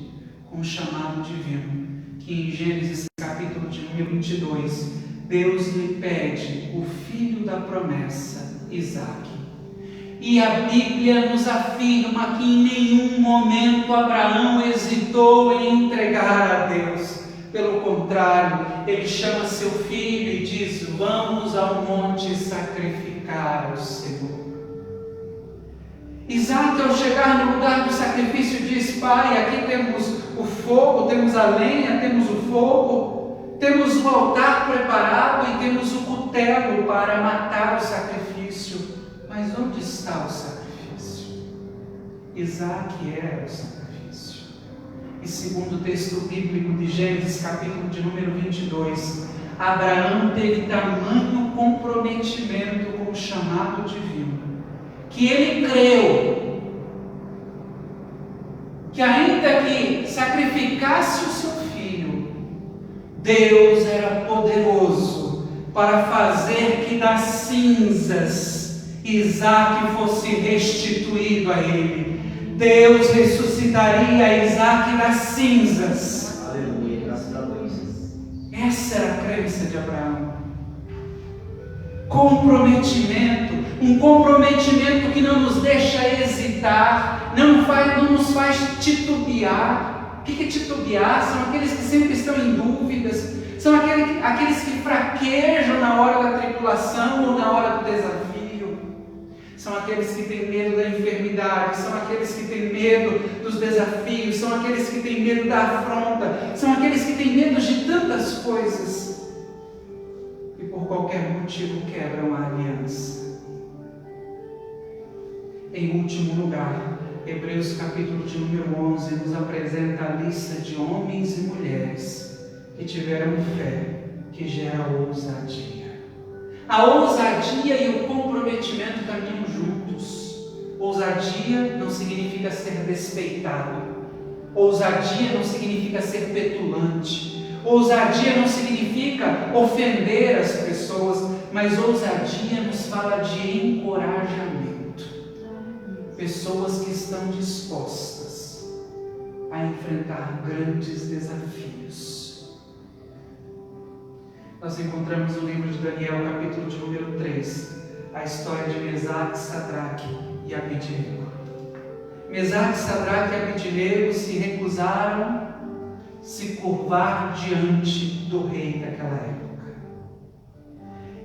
Speaker 4: com o chamado divino, que em Gênesis capítulo de número 22, Deus lhe pede o filho da promessa, Isaque. E a Bíblia nos afirma que em nenhum momento Abraão hesitou em entregar a Deus. Pelo contrário, ele chama seu filho e diz: vamos ao monte sacrificar ao Senhor. Isaque, ao chegar no lugar do sacrifício, diz: pai, aqui temos o fogo, temos a lenha, temos o fogo, temos o altar preparado e temos o cutelo para matar o sacrifício. Mas onde está o sacrifício? Isaque era o sacrifício. E segundo o texto bíblico de Gênesis, capítulo de número 22, Abraão teve tamanho comprometimento com o chamado divino, que ele creu que ainda que sacrificasse o seu filho, Deus era poderoso para fazer que das cinzas Isaque fosse restituído a ele. Deus ressuscitaria Isaque das cinzas.
Speaker 3: Aleluia, graças a Deus.
Speaker 4: Essa era a crença de Abraão. Comprometimento, um comprometimento que não nos deixa hesitar, não nos faz titubear. O que é titubear? São aqueles que sempre estão em dúvidas, são aqueles que fraquejam na hora da tribulação ou na hora do desafio. São aqueles que têm medo da enfermidade, são aqueles que têm medo dos desafios, são aqueles que têm medo da afronta, são aqueles que têm medo de tantas coisas e por qualquer motivo quebram a aliança. Em último lugar, Hebreus capítulo de número 11 nos apresenta a lista de homens e mulheres que tiveram fé que gera ousadia. A ousadia e o comprometimento caminham juntos. Ousadia não significa ser despeitado. Ousadia não significa ser petulante. Ousadia não significa ofender as pessoas, mas ousadia nos fala de encorajamento. Pessoas que estão dispostas a enfrentar grandes desafios. Nós encontramos no livro de Daniel, capítulo de número 3, a história de Mesaque, Sadraque e Abednego. Mesaque, Sadraque e Abednego se recusaram a se curvar diante do rei daquela época.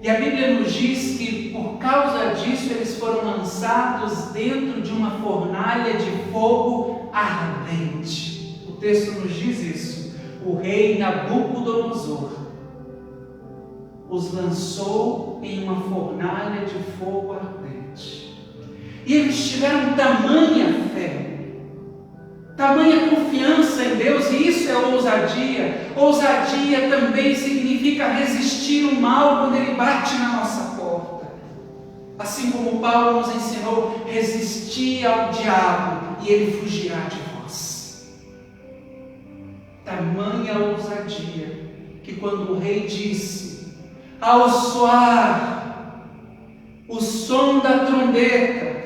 Speaker 4: E a Bíblia nos diz que por causa disso eles foram lançados dentro de uma fornalha de fogo ardente. O texto nos diz isso. O rei Nabucodonosor os lançou em uma fornalha de fogo ardente. E eles tiveram tamanha fé, tamanha confiança em Deus, e isso é ousadia. Ousadia também significa resistir o mal quando ele bate na nossa porta. Assim como Paulo nos ensinou, resistir ao diabo e ele fugirá de vós. Tamanha ousadia que quando o rei disse, ao soar o som da trombeta,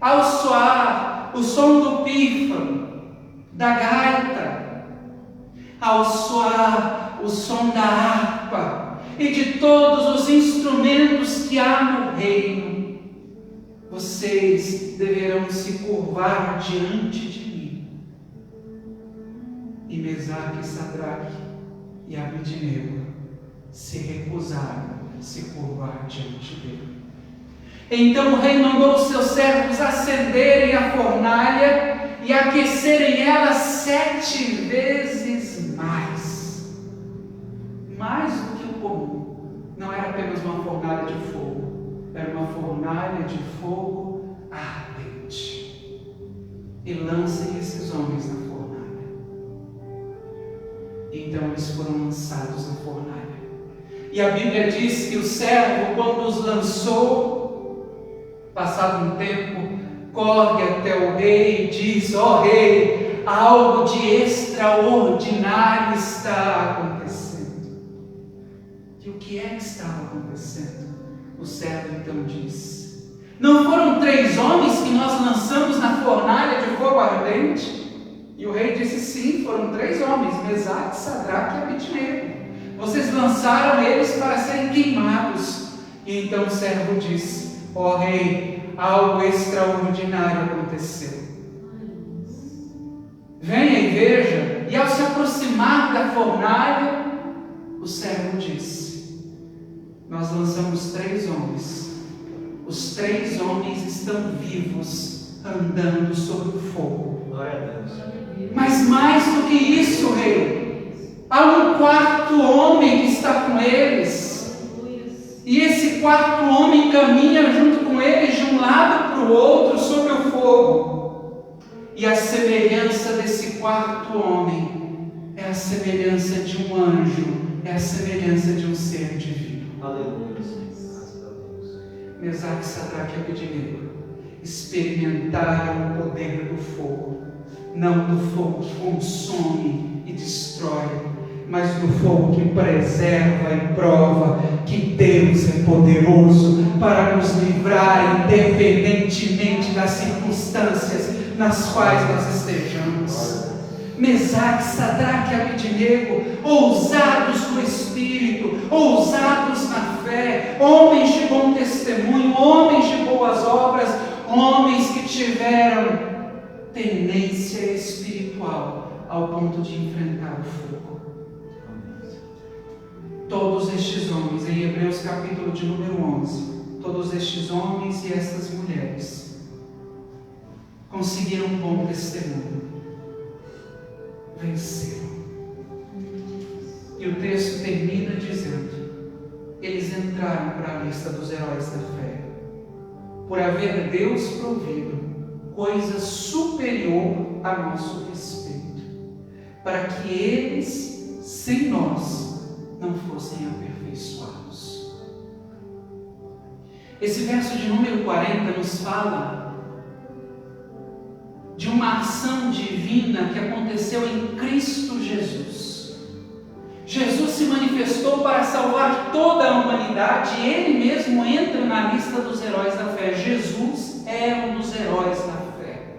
Speaker 4: ao soar o som do pífano, da gaita, ao soar o som da harpa e de todos os instrumentos que há no reino, vocês deverão se curvar diante de mim. E Mesaque, Sadraque e Abednego se recusaram a se curvar diante dele. Então o rei mandou os seus servos acenderem a fornalha e aquecerem ela 7 vezes mais. Mais do que o comum. Não era apenas uma fornalha de fogo, era uma fornalha de fogo ardente. E lancem esses homens na fornalha. Então eles foram lançados na fornalha. E a Bíblia diz que o servo, quando os lançou, passado um tempo, corre até o rei e diz: ó rei, algo de extraordinário está acontecendo. E o que é que estava acontecendo? O servo então diz: não foram 3 homens que nós lançamos na fornalha de fogo ardente? E o rei disse: sim, foram 3 homens, Mesaque, Sadraque e Abednego. Vocês lançaram eles para serem queimados. E então o servo disse: ó rei, algo extraordinário aconteceu. Venha e veja. E ao se aproximar da fornalha, o servo disse: nós lançamos 3 homens. Os 3 homens estão vivos, andando sobre o fogo.
Speaker 5: Glória a Deus.
Speaker 4: Mas mais do que isso, rei, há um 4º homem que está com eles. E esse 4º homem caminha junto com eles de um lado para o outro sobre o fogo. E a semelhança desse 4º homem é a semelhança de um anjo, é a semelhança de um ser divino.
Speaker 5: Aleluia, graças a Deus.
Speaker 4: Mesaque, Sadraque e Abednego experimentaram o poder do fogo, não do fogo que consome e destrói, mas do fogo que preserva e prova que Deus é poderoso para nos livrar independentemente das circunstâncias nas quais nós estejamos. Mesaque, Sadraque e Abednego, ousados no espírito, ousados na fé, homens de bom testemunho, homens de boas obras, homens que tiveram tendência espiritual ao ponto de enfrentar o fogo. Todos estes homens, em Hebreus capítulo de número 11, todos estes homens e estas mulheres conseguiram um bom testemunho, venceram. E o texto termina dizendo: eles entraram para a lista dos heróis da fé, por haver Deus provido coisa superior a nosso respeito, para que eles, sem nós, não fossem aperfeiçoados. Esse verso de número 40 nos fala de uma ação divina que aconteceu em Cristo Jesus. Jesus se manifestou para salvar toda a humanidade e Ele mesmo entra na lista dos heróis da fé. Jesus é um dos heróis da fé.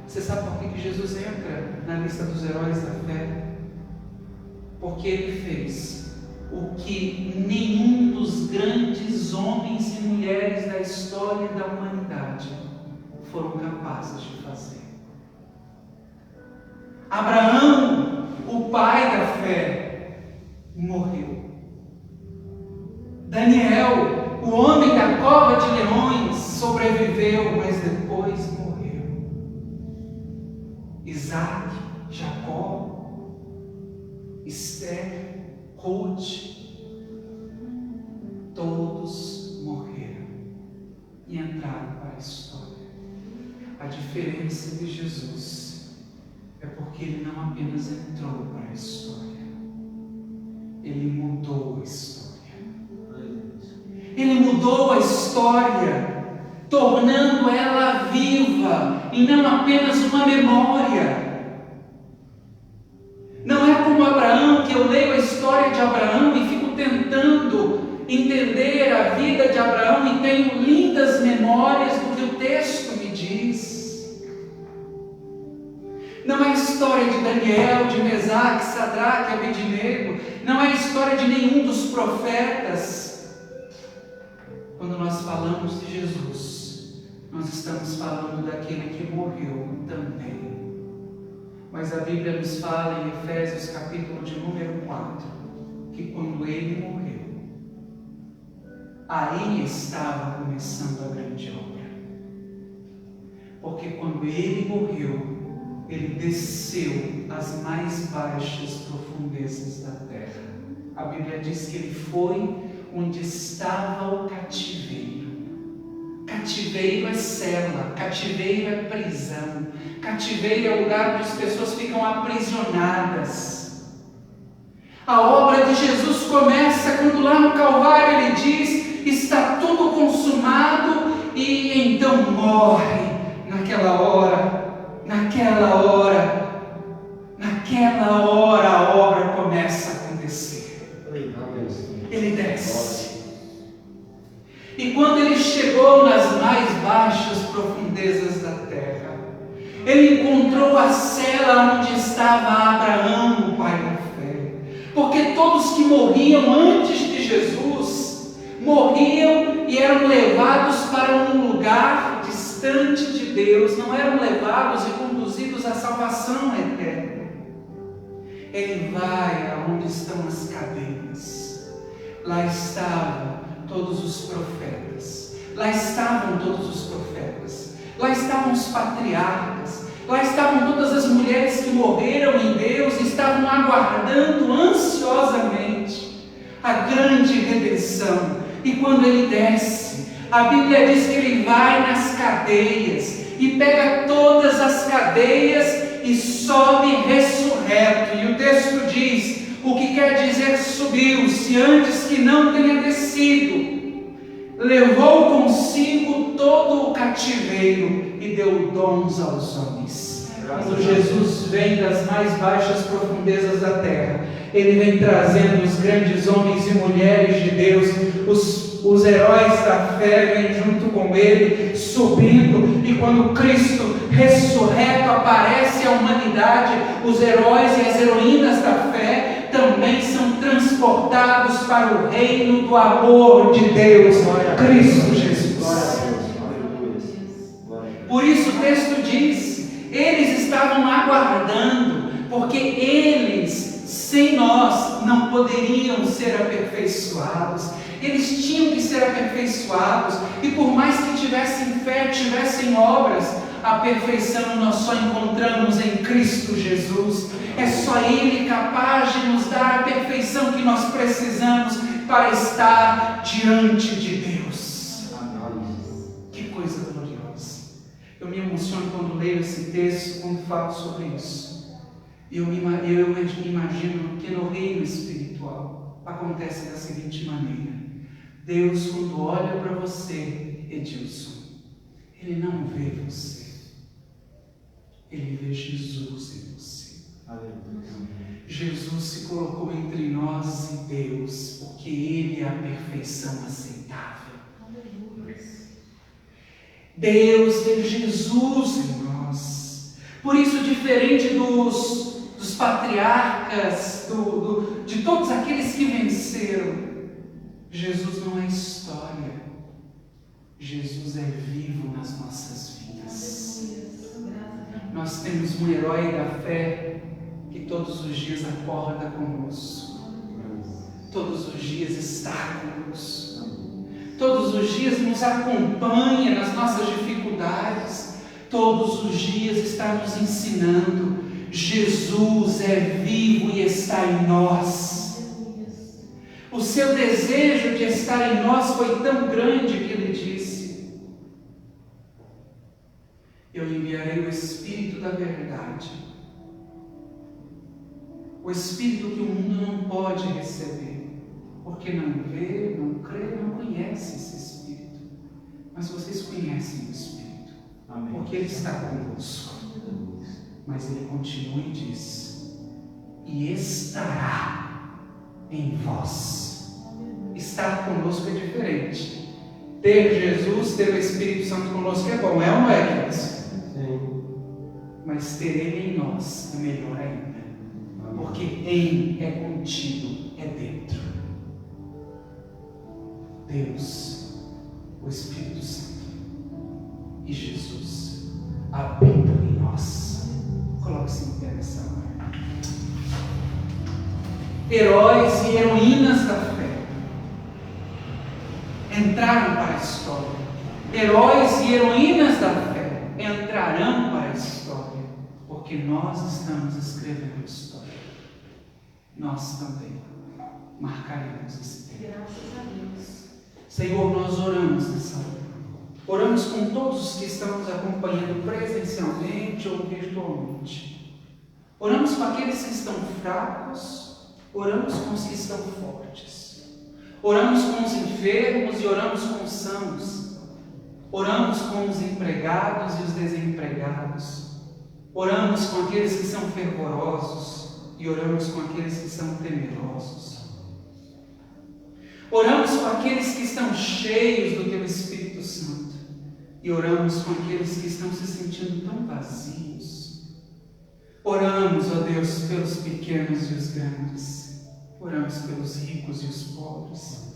Speaker 4: Você sabe por que Jesus entra na lista dos heróis da fé? Porque Ele fez o que nenhum dos grandes homens e mulheres da história da humanidade foram capazes de fazer. Abraão, o pai da fé, morreu. Daniel, o homem da cova de leões, sobreviveu, mas depois morreu. Isaac, Jacó, Esther, Ruth, todos morreram e entraram para a história. A diferença de Jesus é porque ele não apenas entrou para a história, ele mudou a história. Ele mudou a história, tornando ela viva e não apenas uma memória. Não é como Abraão, que eu leio a história de Abraão e fico tentando entender a vida de Abraão e tenho lindas memórias do que o texto me diz. Não é a história de Daniel, de Mesaque, Sadraque, Abednego, não é a história de nenhum dos profetas. Quando nós falamos de Jesus, nós estamos falando daquele que morreu também. Mas a Bíblia nos fala em Efésios capítulo de número 4, que quando ele morreu, aí estava começando a grande obra. Porque quando ele morreu, ele desceu às mais baixas profundezas da terra. A Bíblia diz que ele foi onde estava o cativeiro. Cativeiro é cela, cativeiro é prisão, cativeiro é o lugar onde as pessoas ficam aprisionadas. A obra de Jesus começa quando lá no Calvário ele diz: está tudo consumado, e então morre. Naquela hora a obra começa a acontecer. Ele desce. E quando ele chegou nas mais baixas profundezas da terra, ele encontrou a cela onde estava Abraão, o pai da fé. Porque todos que morriam antes de Jesus, morriam e eram levados para um lugar distante de Deus, não eram levados e conduzidos à salvação eterna. Ele vai aonde estão as cadeias. Lá estavam todos os profetas, lá estavam os patriarcas, lá estavam todas as mulheres que morreram em Deus e estavam aguardando ansiosamente a grande redenção. E quando ele desce, a Bíblia diz que ele vai nas cadeias e pega todas as cadeias e sobe ressurreto. E o texto diz: o que quer dizer subiu, se antes que não tenha descido, levou consigo todo o cativeiro e deu dons aos homens. Quando Jesus vem das mais baixas profundezas da terra, ele vem trazendo os grandes homens e mulheres de Deus, os heróis da fé vêm junto com ele, subindo, e quando Cristo ressurreto aparece à humanidade, os heróis e as heroínas da fé também são transportados para o reino do amor de Deus, Cristo Jesus. Por isso o texto diz: eles estavam aguardando, porque eles, sem nós, não poderiam ser aperfeiçoados. Eles tinham que ser aperfeiçoados, e por mais que tivessem fé, tivessem obras, a perfeição nós só encontramos em Cristo Jesus. É só Ele capaz de nos dar a perfeição que nós precisamos para estar diante de Deus. Que coisa gloriosa! Eu me emociono quando leio esse texto, quando falo sobre isso. Eu imagino que no reino espiritual acontece da seguinte maneira: Deus, quando olha para você, Edilson, Ele não vê você, Ele vê Jesus em você. Jesus se colocou entre nós e Deus, porque Ele é a perfeição aceitável. Deus vê Jesus em nós. Por isso, diferente dos patriarcas, de todos aqueles que venceram, Jesus não é história, Jesus é vivo nas nossas vidas. Nós temos um herói da fé que todos os dias acorda conosco, todos os dias está conosco, todos os dias nos acompanha nas nossas dificuldades, todos os dias está nos ensinando. Jesus é vivo e está em nós. O seu desejo de estar em nós foi tão grande que ele disse: eu enviarei o Espírito da verdade, o Espírito que o mundo não pode receber, porque não vê, não crê, não conhece esse Espírito. Mas vocês conhecem o Espírito, porque ele está conosco. Mas ele continua e diz: e estará em vós. Estar conosco é diferente. Ter Jesus, ter o Espírito Santo conosco é bom, é ou não é, queridos?
Speaker 5: Sim.
Speaker 4: Mas ter ele em nós é melhor ainda. Porque em é contido, é dentro. Deus, o Espírito Santo e Jesus habitam em nós. Coloque-se em pé nessa hora. Heróis e heroínas da fé entraram para a história. Heróis e heroínas da fé entrarão para a história, porque nós estamos escrevendo a história. Nós também marcaremos esse tempo.
Speaker 2: Graças a Deus.
Speaker 4: Senhor, nós oramos nessa hora. Oramos com todos os que estão nos acompanhando presencialmente ou virtualmente. Oramos com aqueles que estão fracos, oramos com os que estão fortes. Oramos com os enfermos e oramos com os sãos. Oramos com os empregados e os desempregados. Oramos com aqueles que são fervorosos e oramos com aqueles que são temerosos. Oramos com aqueles que estão cheios do Teu Espírito Santo e oramos com aqueles que estão se sentindo tão vazios. Oramos, ó Deus, pelos pequenos e os grandes. Oramos pelos ricos e os pobres.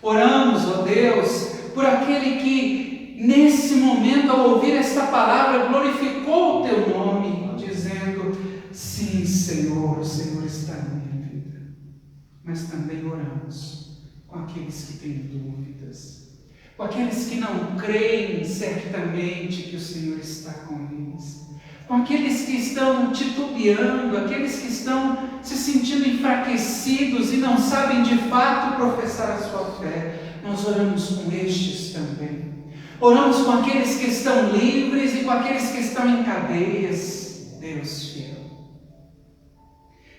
Speaker 4: Oramos, ó Deus, por aquele que nesse momento, ao ouvir esta palavra, glorificou o Teu nome, dizendo: sim, Senhor, o Senhor está na minha vida. Mas também oramos com aqueles que têm dúvidas, com aqueles que não creem certamente que o Senhor está com eles, com aqueles que estão titubeando, aqueles que estão se sentindo enfraquecidos e não sabem de fato professar a sua fé. Nós oramos com estes também. Oramos com aqueles que estão livres e com aqueles que estão em cadeias. Deus fiel.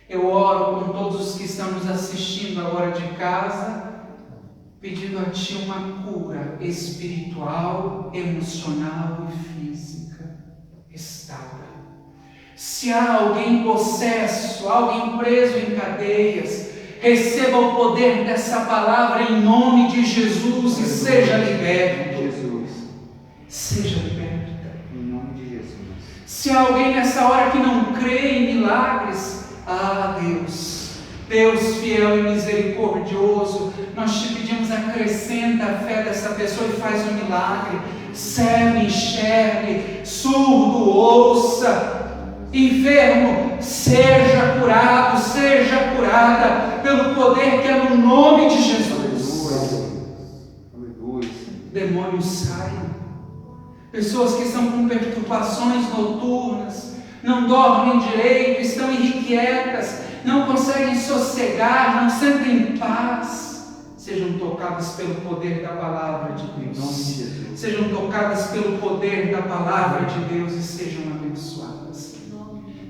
Speaker 4: Eu oro com todos os que estão nos assistindo agora de casa, pedindo a Ti uma cura espiritual, emocional e física. Restaura. Se há alguém possesso, alguém preso em cadeias, receba o poder dessa palavra em nome de Jesus e seja liberto.
Speaker 3: Jesus.
Speaker 4: Seja liberta.
Speaker 3: Em nome de Jesus.
Speaker 4: Se há alguém nessa hora que não crê em milagres, Deus, Deus fiel e misericordioso, nós te pedimos, acrescenta a fé dessa pessoa e faz um milagre. Cego enxergue, surdo ouça, enfermo seja curado, seja curada pelo poder que é no nome de Jesus.
Speaker 3: Aleluia.
Speaker 4: Demônios saiam. Pessoas que estão com perturbações noturnas, não dormem direito, estão irrequietas, não conseguem sossegar, não sentem paz, sejam tocadas pelo poder da palavra de Deus.
Speaker 3: Em nome de Jesus.
Speaker 4: Sejam tocadas pelo poder da palavra de Deus e sejam abençoadas.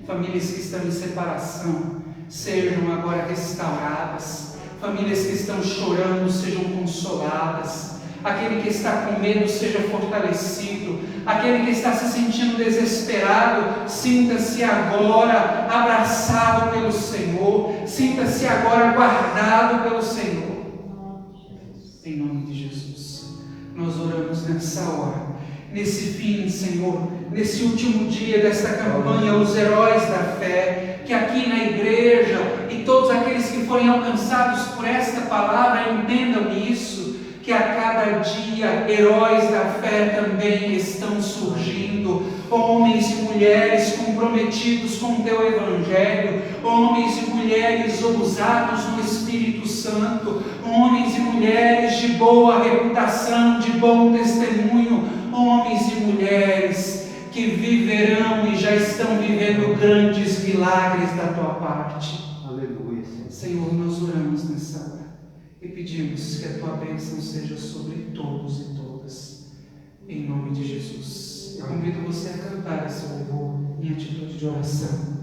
Speaker 4: Famílias que estão em separação sejam agora restauradas. Famílias que estão chorando sejam consoladas. Aquele que está com medo seja fortalecido. Aquele que está se sentindo desesperado, sinta-se agora abraçado pelo Senhor. Sinta-se agora guardado pelo Senhor. Em nome de Jesus, nós oramos nessa hora, nesse fim, Senhor, nesse último dia desta campanha, os heróis da fé, que aqui na igreja e todos aqueles que forem alcançados por esta palavra entendam isso, que a cada dia heróis da fé também estão surgindo, homens e mulheres comprometidos com o Teu Evangelho, homens e mulheres ousados no Espírito Santo, homens e mulheres de boa reputação, de bom testemunho, homens e mulheres que viverão e já estão vivendo grandes milagres da tua parte.
Speaker 3: Aleluia, Senhor.
Speaker 4: Senhor, nós oramos nessa hora e pedimos que a tua bênção seja sobre todos e todas, em nome de Jesus. Eu convido você a cantar esse louvor em atitude de oração.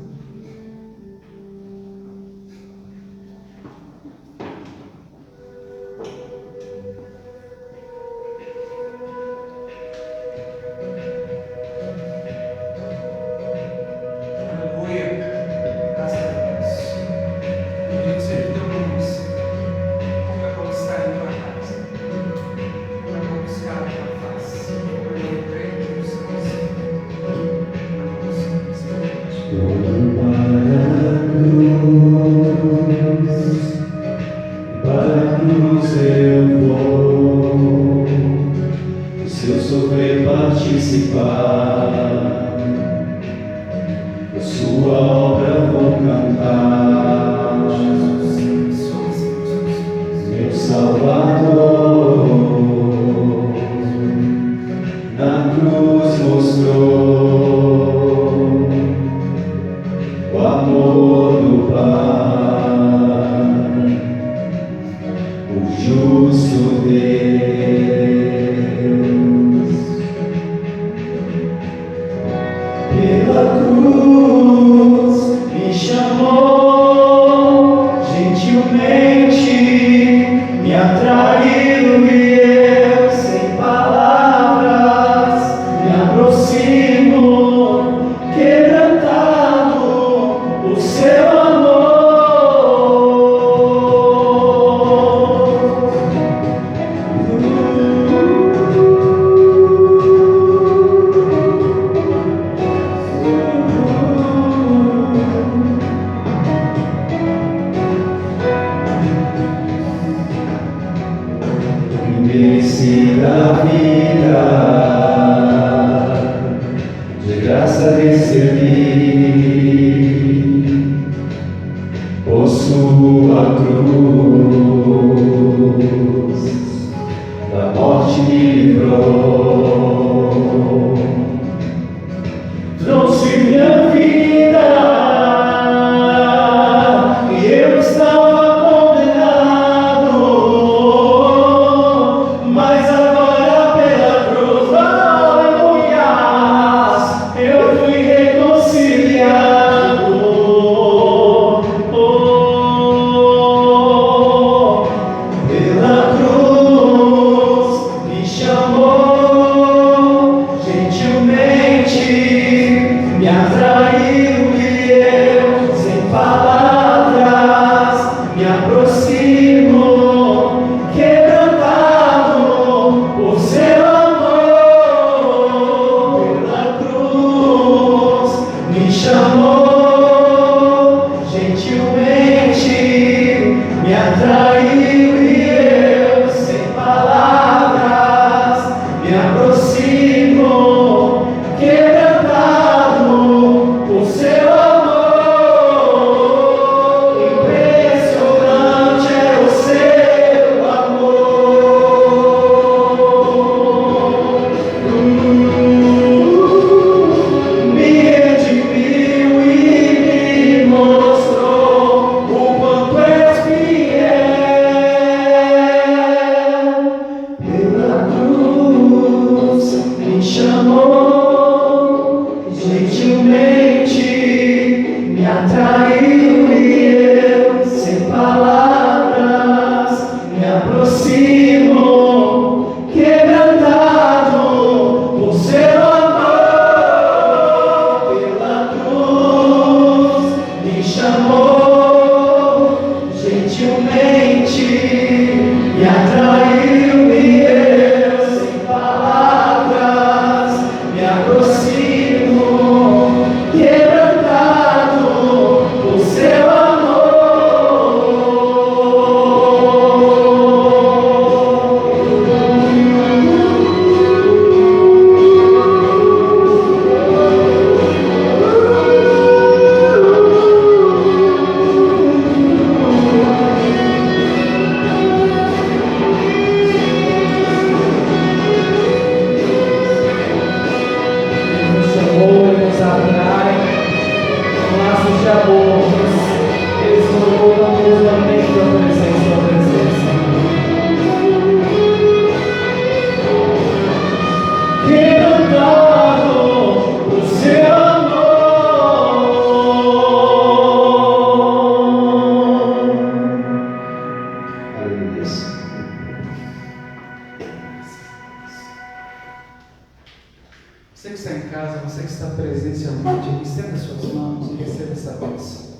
Speaker 4: Você que está em casa, você que está presencialmente, estenda suas mãos e receba essa bênção.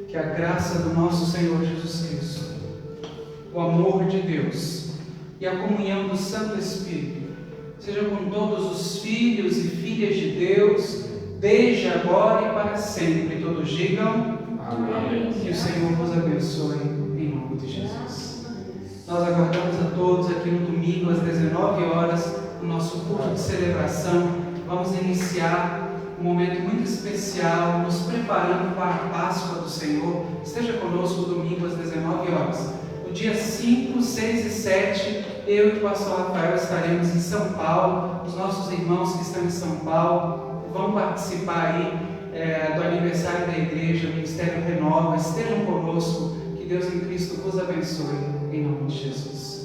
Speaker 4: Que a graça do nosso Senhor Jesus Cristo, o amor de Deus e a comunhão do Santo Espírito seja com todos os filhos e filhas de Deus, desde agora e para sempre. Todos digam amém. Que o Senhor vos abençoe em nome de Jesus. Nós aguardamos a todos aqui no domingo às 19 horas, no nosso culto de celebração. Vamos iniciar um momento muito especial, nos preparando para a Páscoa do Senhor. Esteja conosco domingo às 19 horas. No dia 5, 6 e 7, eu e o pastor Rafael estaremos em São Paulo. Os nossos irmãos que estão em São Paulo vão participar aí do aniversário da igreja, do Ministério Renova. Estejam conosco. Que Deus em Cristo vos abençoe, em nome de Jesus.